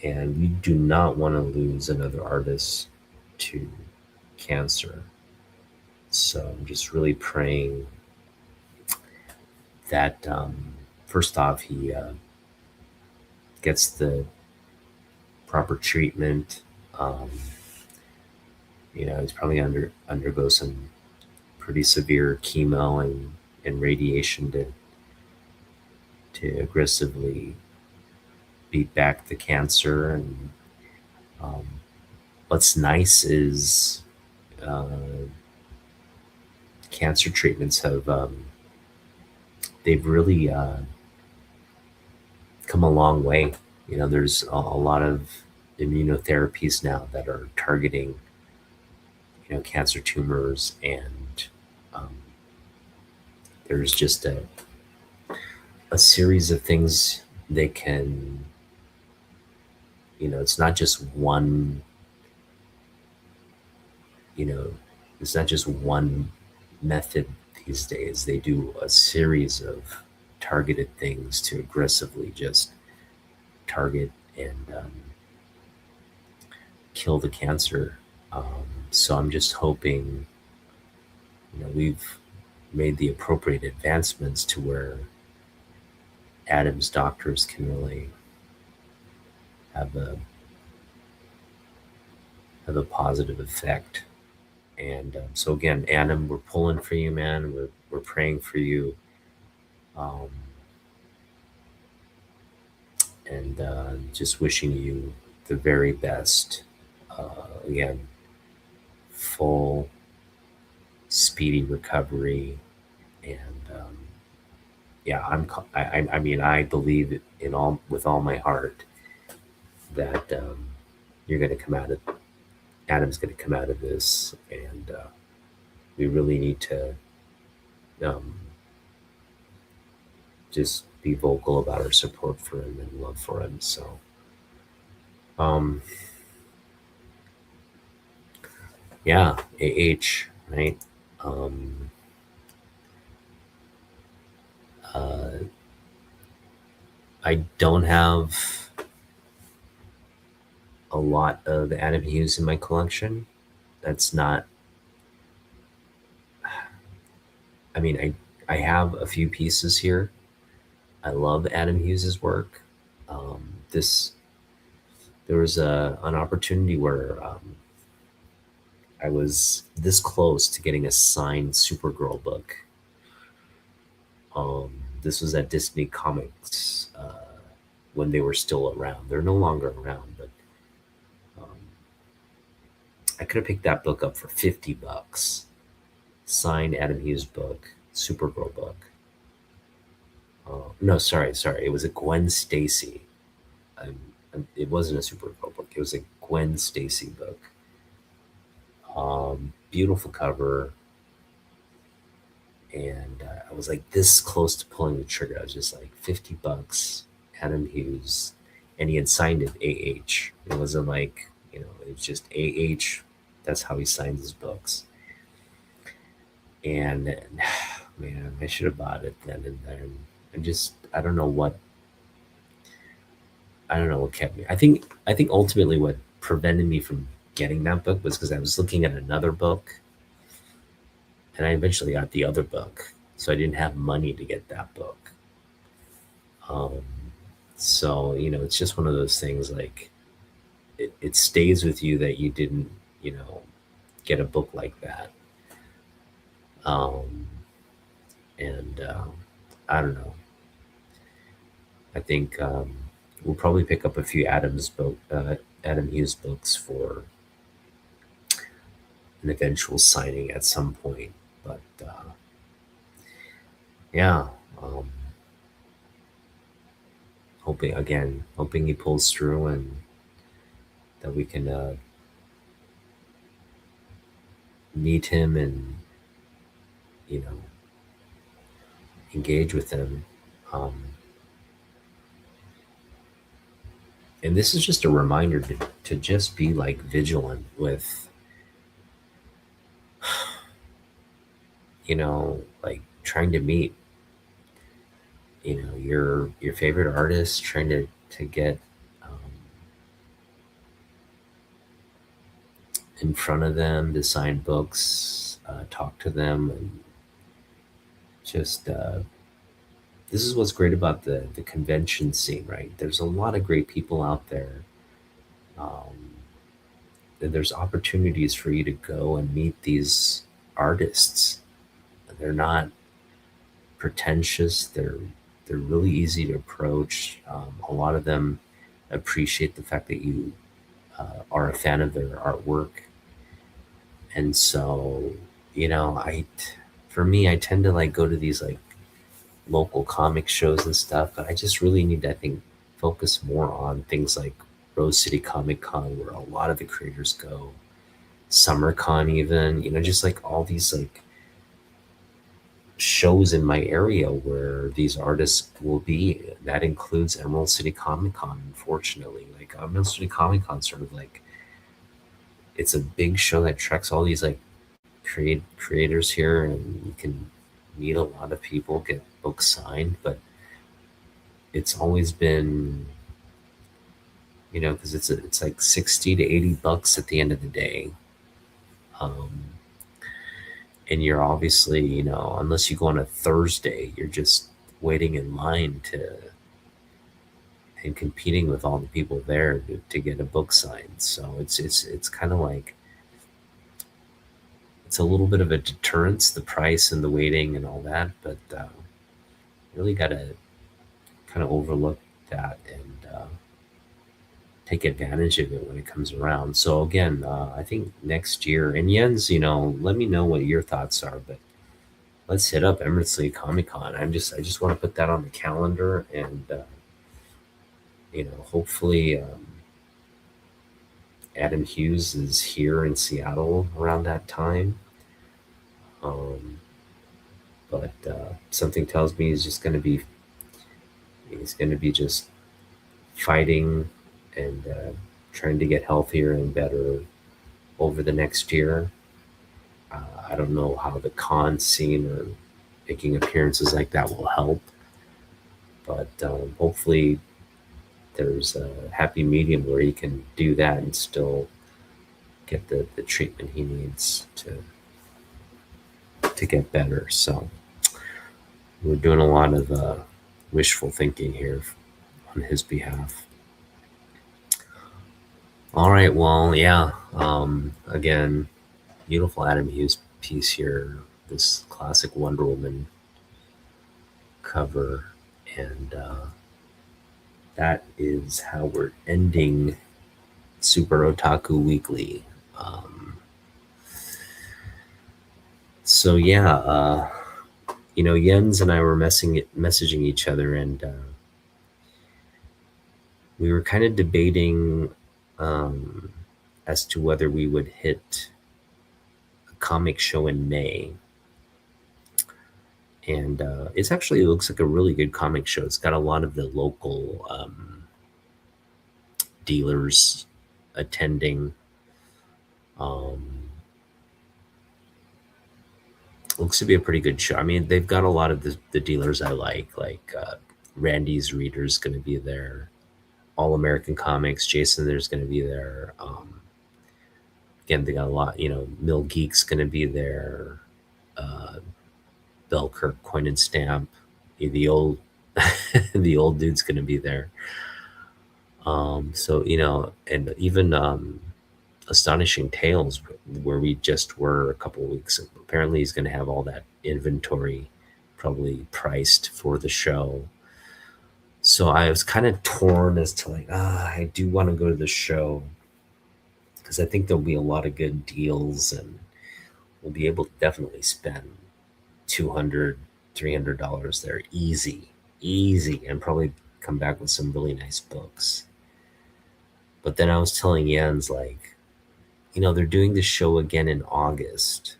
S1: and we do not want to lose another artist to cancer. So I'm just really praying that first off, he gets the proper treatment. Um, he's probably undergo some pretty severe chemo and radiation to aggressively beat back the cancer. And um, what's nice is cancer treatments have they've really come a long way. There's a lot of immunotherapies now that are targeting cancer tumors, and um, there's just a series of things they can, it's not just one, you know it's not just one method these days. They do a series of targeted things to aggressively just target and kill the cancer. So I'm just hoping, we've made the appropriate advancements to where Adam's doctors can really have a positive effect. And so again, Adam, we're pulling for you, man. We're praying for you, um, and just wishing you the very best. Again, full speedy recovery, and yeah, I mean, I believe in all with all my heart that you're going to come out of Adam's going to come out of this, and we really need to um, just be vocal about our support for him and love for him. So, um, yeah, right? Um, uh, I don't have a lot of Adam Hughes in my collection. That's not. I mean, I have a few pieces here. I love Adam Hughes's work. This There was an opportunity where I was this close to getting a signed Supergirl book. This was at Disney Comics when they were still around. They're no longer around, but um, I could have picked that book up for $50. Signed Adam Hughes book, Supergirl book. No, sorry. It was a Gwen Stacy. It wasn't a Supergirl book. It was a Gwen Stacy book. Beautiful cover, and I was like this close to pulling the trigger. I was just like $50, Adam Hughes, and he had signed it AH. It wasn't like it was just AH. That's how he signs his books. And man, I should have bought it then and there. I don't know what kept me. I think ultimately what prevented me from getting that book was because I was looking at another book, and I eventually got the other book, so I didn't have money to get that book. Um, so it's just one of those things like it stays with you that you didn't you know get a book like that. Um, and I don't know. I think we'll probably pick up a few Adam Hughes books for an eventual signing at some point. But yeah, um, hoping he pulls through and that we can meet him and you know engage with him. Um, and this is just a reminder to just be like vigilant with like trying to meet your favorite artist, trying to get um, in front of them to sign books, talk to them, and just this is what's great about the convention scene, right? There's a lot of great people out there. um, and there's opportunities for you to go and meet these artists. They're not pretentious. They're really easy to approach. A lot of them appreciate the fact that you are a fan of their artwork, and so I for me I tend to like go to these like local comic shows and stuff, but I just really need to I think focus more on things like Rose City Comic Con, where a lot of the creators go. SummerCon, even just like all these like shows in my area where these artists will be. That includes Emerald City Comic Con, unfortunately. Like Emerald City Comic Con sort of like it's a big show that attracts all these like creators here, and you can meet a lot of people, get books signed, but it's always been because it's like 60 to 80 bucks at the end of the day. um, and you're obviously unless you go on a Thursday, you're just waiting in line to and competing with all the people there to get a book signed. So it's kind of like it's a little bit of a deterrence, the price and the waiting and all that, but really got to kind of overlook that and take advantage of it when it comes around. So again, I think next year, and Jens, let me know what your thoughts are, but let's hit up Emerald City Comic Con. I just want to put that on the calendar, and hopefully Adam Hughes is here in Seattle around that time. Um, but something tells me he's going to be just fighting and trying to get healthier and better over the next year. I don't know how the con scene or making appearances like that will help, but hopefully there's a happy medium where he can do that and still get the treatment he needs to get better. So we're doing a lot of wishful thinking here on his behalf. All right, well, yeah. Again, beautiful Adam Hughes piece here. This classic Wonder Woman cover, and that is how we're ending Super Otaku Weekly. Um, so yeah, Jens and I were messaging each other, and we were kind of debating um, as to whether we would hit a comic show in May. And it looks like a really good comic show. It's got a lot of the local dealers attending. Um, looks to be a pretty good show. I mean, they've got a lot of the dealers I like Randy's Reader's going to be there. All American Comics, Jason, there's going to be there. Again, they got a lot. Mill Geek's going to be there. Uh, Bellkirk Coin and Stamp, the old the old dude's going to be there. So and even Astonishing Tales, where we just were a couple of weeks. Apparently, he's going to have all that inventory probably priced for the show. So I was kind of torn as to I do want to go to the show because I think there'll be a lot of good deals and we'll be able to definitely spend $200, $300 there easy, and probably come back with some really nice books. But then I was telling Jens, they're doing the show again in August.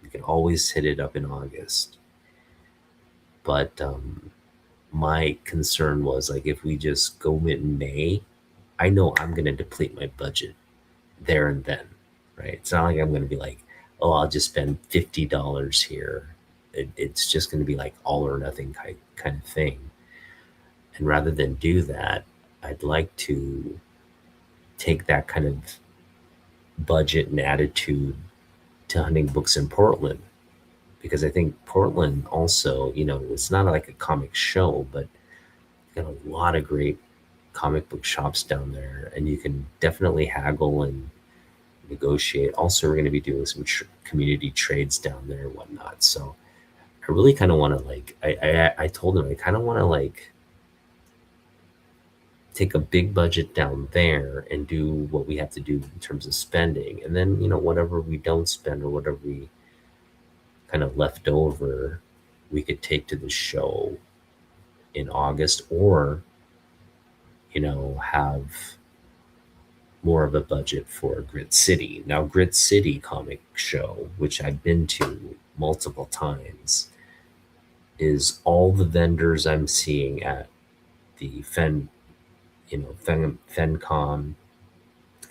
S1: You can always hit it up in August. But my concern was if we just go in May, I know I'm going to deplete my budget there and then, right? It's not like I'm going to be oh, I'll just spend $50 here. It's just going to be all or nothing kind of thing. And rather than do that, I'd like to take that kind of budget and attitude to hunting books in Portland, because I think Portland also, it's not like a comic show, but got a lot of great comic book shops down there, and you can definitely haggle and negotiate. Also, we're going to be doing some community trades down there and whatnot. So I really kind of want to I told him I kind of want to take a big budget down there and do what we have to do in terms of spending, and then whatever we don't spend or whatever we kind of left over, we could take to the show in August, or have more of a budget for Grit City. Now, Grit City Comic Show, which I've been to multiple times, is all the vendors I'm seeing at the FenCom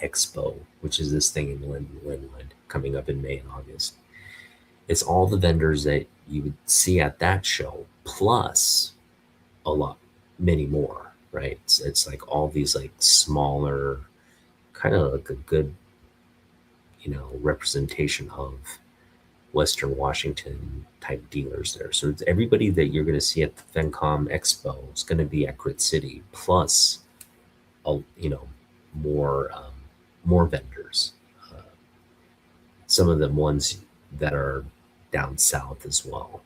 S1: Expo, which is this thing in Linwood coming up in May and August. It's all the vendors that you would see at that show, plus many more, right? It's all these smaller, kind of a good, representation of Western Washington type dealers there. So it's everybody that you're going to see at the FenCom Expo is going to be at Grit City, plus more vendors. Some of them ones that are down south as well.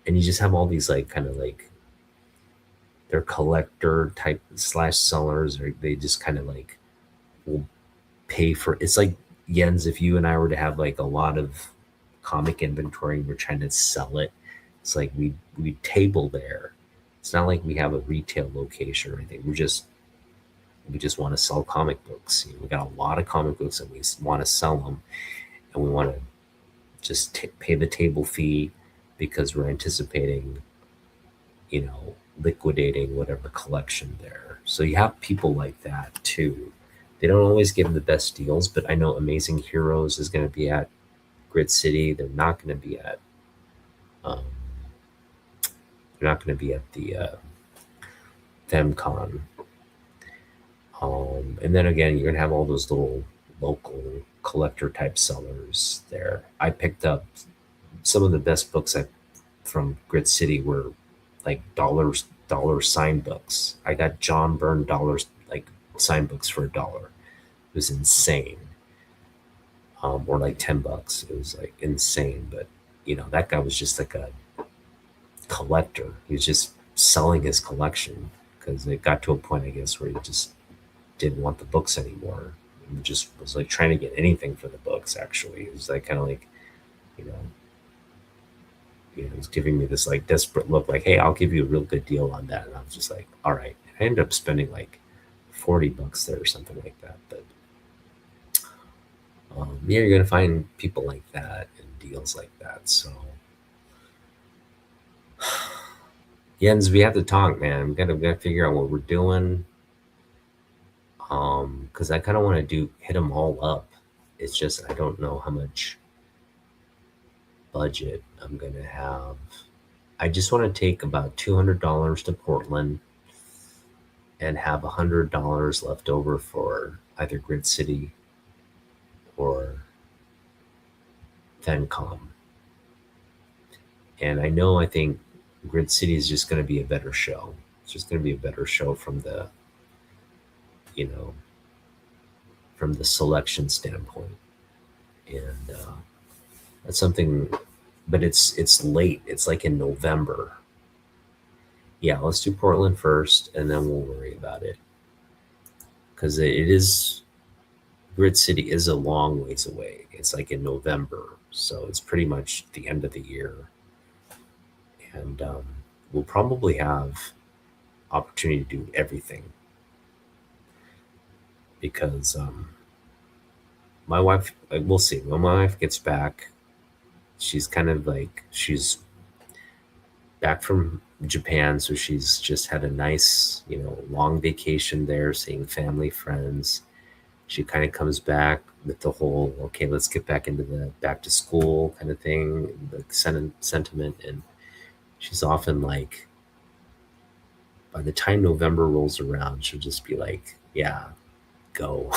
S1: And you just have all these they're collector type / sellers, or they just kind of will pay for it's Jens, if you and I were to have a lot of comic inventory and we're trying to sell it, it's we table there. It's not like we have a retail location or anything. We're just we just want to sell comic books. We got a lot of comic books and we want to sell them, and we want to just pay the table fee because we're anticipating, liquidating whatever collection there. So you have people like that too. They don't always give the best deals, but I know Amazing Heroes is going to be at Grid City. Um, they're not going to be at the FemCon. And then again, you're going to have all those little local collector type sellers there. I picked up some of the best books from Grid City were like dollar sign books. I got John Byrne dollars like sign books for $1. It was insane. Or like $10. It was like insane. But that guy was just like a collector. He was just selling his collection because it got to a point, I guess, where he just didn't want the books anymore. He just was like trying to get anything for the books. Actually, it was like kind of like, you know, he was giving me this like desperate look, like, "Hey, I'll give you a real good deal on that." And I was just like, "All right." I ended up spending like $40 there or something like that. But yeah, you're gonna find people like that and deals like that. So, Jens, we have to talk, man. We gotta figure out what we're doing. Because I kind of want to hit them all up. It's just I don't know how much budget I'm gonna have. I just want to take about $200 to Portland and have $100 left over for either Grid City or FenCom. And I think Grid City is just going to be a better show. It's just going to be a better show from you know, the selection standpoint. And that's something, but it's late. It's like in November. Yeah, let's do Portland first, and then we'll worry about it. Because it is, Grid City is a long ways away. It's like in November, so it's pretty much the end of the year. And we'll probably have opportunity to do everything because my wife, we'll see. When my wife gets back, she's kind of like, she's back from Japan, so she's just had a nice, long vacation there, seeing family, friends. She kind of comes back with the whole, okay, let's get back into the back to school kind of thing, the sentiment. And she's often like, by the time November rolls around, she'll just be like, yeah, go.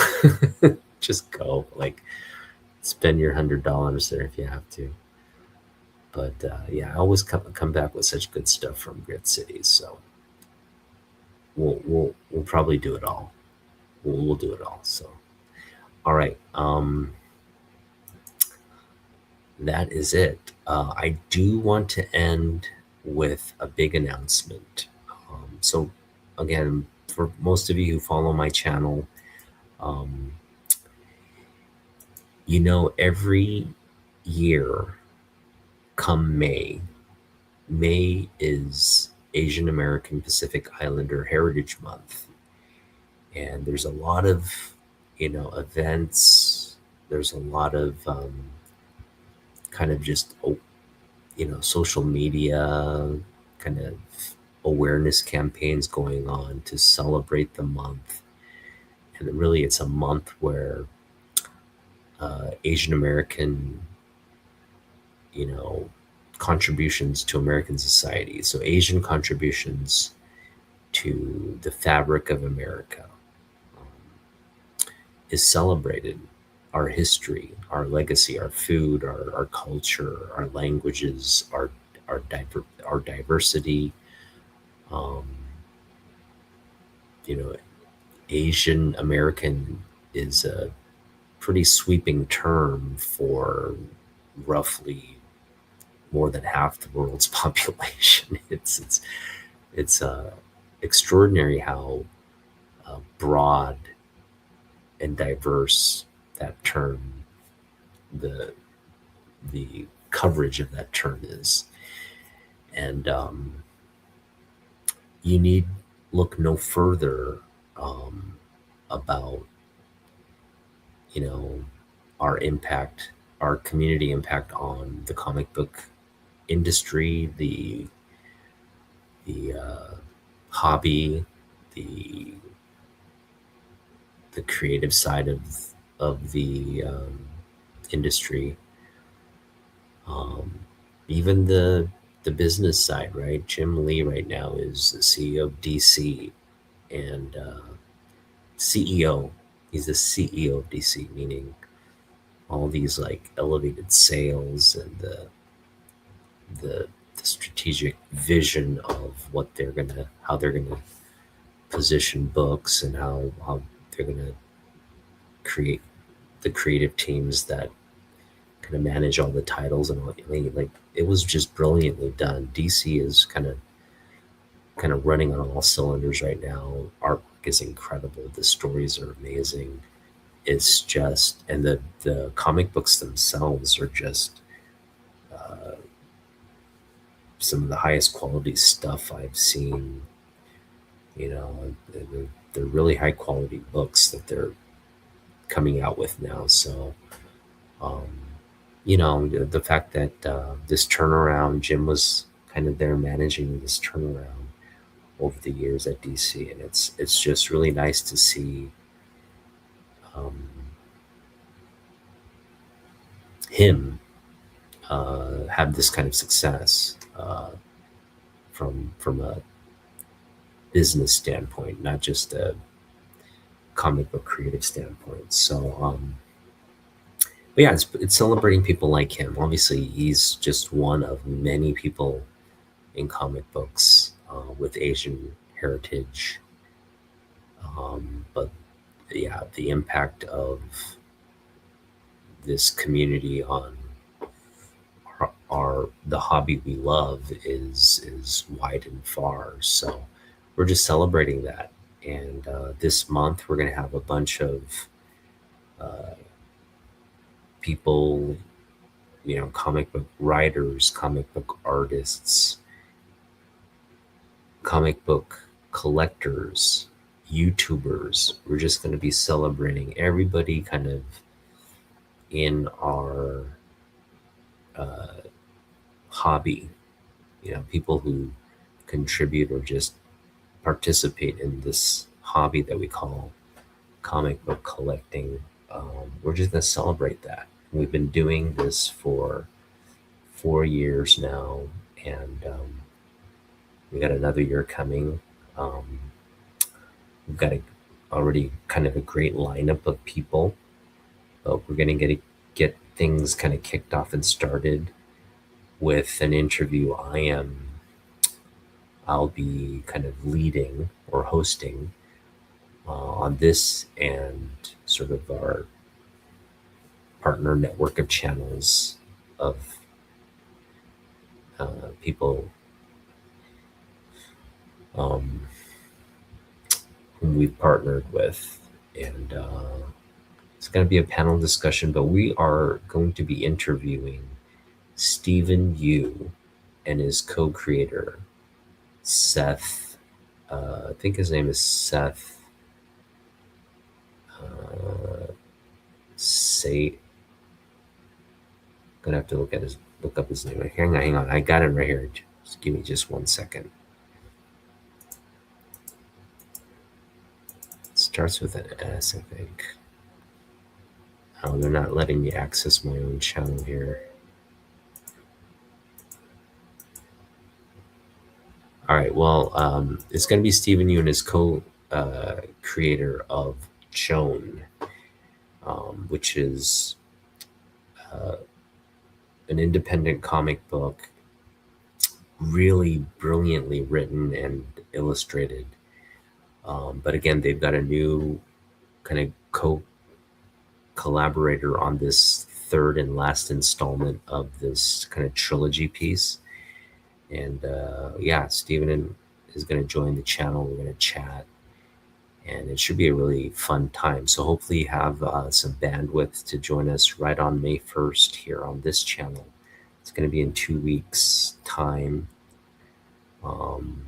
S1: Just go. Like, spend your $100 there if you have to. But yeah, I always come back with such good stuff from Grid Cities. So we'll probably do it all. We'll do it all. So all right. That is it. I do want to end with a big announcement. So again, for most of you who follow my channel, every year come May is Asian American Pacific Islander Heritage Month. And there's a lot of, events. There's a lot of kind of just, social media kind of awareness campaigns going on to celebrate the month. And really, it's a month where Asian American, contributions to American society. So Asian contributions to the fabric of America is celebrated. Our history, our legacy, our food, our culture, our languages, our diversity. Asian American is a pretty sweeping term for roughly more than half the world's population. It's extraordinary how broad and diverse that term, the coverage of that term is. And you need look no further about, you know, our impact, our community impact on the comic book industry, the hobby, the the creative side of the industry, um, even the business side, right? Jim Lee right now is the CEO of DC and CEO. He's the CEO of DC, meaning all these like elevated sales and the strategic vision of what they're gonna, how they're gonna position books and how they're gonna create the creative teams that kind of manage all the titles and all. I mean, like it was just brilliantly done. DC is kind of running on all cylinders right now. Artwork is incredible. The stories are amazing. It's just, and the comic books themselves are just uh, some of the highest quality stuff I've seen. You know, they're really high quality books that they're coming out with now. So, um, the fact that this turnaround, Jim was kind of there managing this turnaround over the years at DC, and it's just really nice to see um, him have this kind of success from a business standpoint, not just a comic book creative standpoint. So, but yeah, it's celebrating people like him. Obviously, he's just one of many people in comic books with Asian heritage. Um, but yeah, the impact of this community on our the hobby we love is wide and far. So we're just celebrating that. And this month we're going to have a bunch of uh, people, comic book writers, comic book artists, comic book collectors, YouTubers. We're just going to be celebrating everybody kind of in our uh, hobby, people who contribute or just participate in this hobby that we call comic book collecting. We're just going to celebrate that. We've been doing this for 4 years now, and we got another year coming. Um, we've got already kind of a great lineup of people, but we're going to get things kind of kicked off and started with an interview I'll be kind of leading or hosting on this and sort of our partner network of channels of people um, whom we've partnered with. And it's going to be a panel discussion, but we are going to be interviewing Stephen Yu and his co creator, Seth. I think his name is Seth. Say, gonna have to look up his name. Hang on. I got it right here. Just give me just 1 second. It starts with an S, I think. Oh, they're not letting me access my own channel here. All right. Well, it's going to be Stephen Yu and his co-creator of Joan, which is an independent comic book, really brilliantly written and illustrated. But again, they've got a new kind of collaborator on this third and last installment of this kind of trilogy piece. And yeah, Steven is going to join the channel. We're going to chat, and it should be a really fun time. So hopefully you have some bandwidth to join us right on May 1st here on this channel. It's going to be in 2 weeks' time. And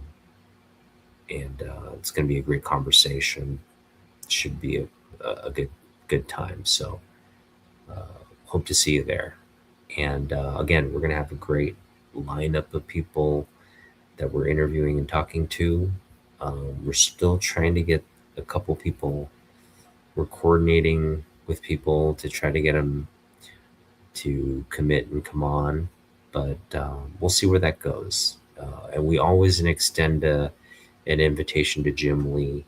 S1: it's going to be a great conversation. should be a good time. So hope to see you there. And again, we're going to have a great lineup of people that we're interviewing and talking to. We're still trying to get a couple people. We're coordinating with people to try to get them to commit and come on, but we'll see where that goes. And we always extend an invitation to Jim Lee.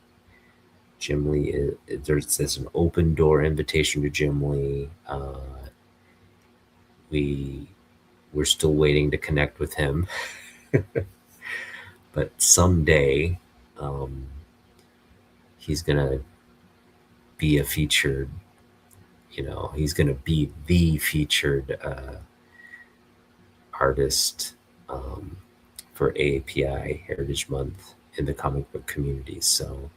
S1: Jim Lee, there's an open door invitation to Jim Lee. We're still waiting to connect with him, but someday um, he's gonna be a featured. He's gonna be the featured artist for AAPI Heritage Month in the comic book community. So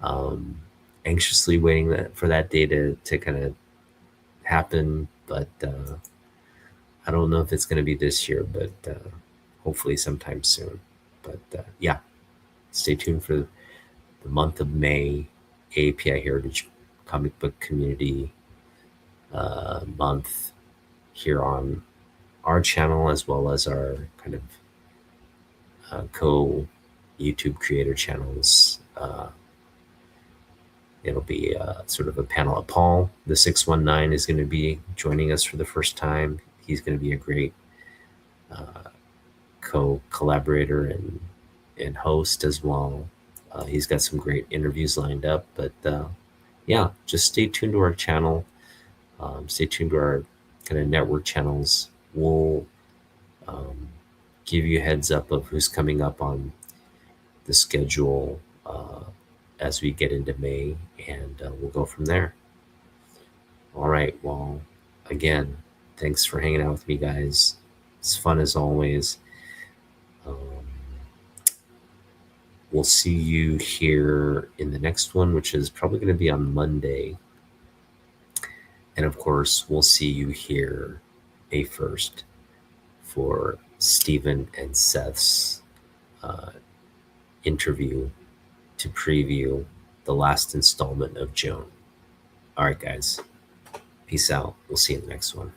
S1: um, anxiously waiting for that day to kind of happen, but I don't know if it's going to be this year, but hopefully sometime soon. But yeah, stay tuned for the month of May, AAPI Heritage Comic Book Community month here on our channel, as well as our kind of co YouTube creator channels. It'll be sort of a panel. Paul, the 619, is going to be joining us for the first time. He's going to be a great co-collaborator and host as well. He's got some great interviews lined up, but yeah, just stay tuned to our channel. Stay tuned to our kind of network channels. We'll give you a heads up of who's coming up on the schedule as we get into May, and we'll go from there. All right. Well, again, thanks for hanging out with me, guys. It's fun as always. We'll see you here in the next one, which is probably going to be on Monday. And of course, we'll see you here May 1st for Stephen and Seth's interview to preview the last installment of Joan. All right, guys. Peace out. We'll see you in the next one.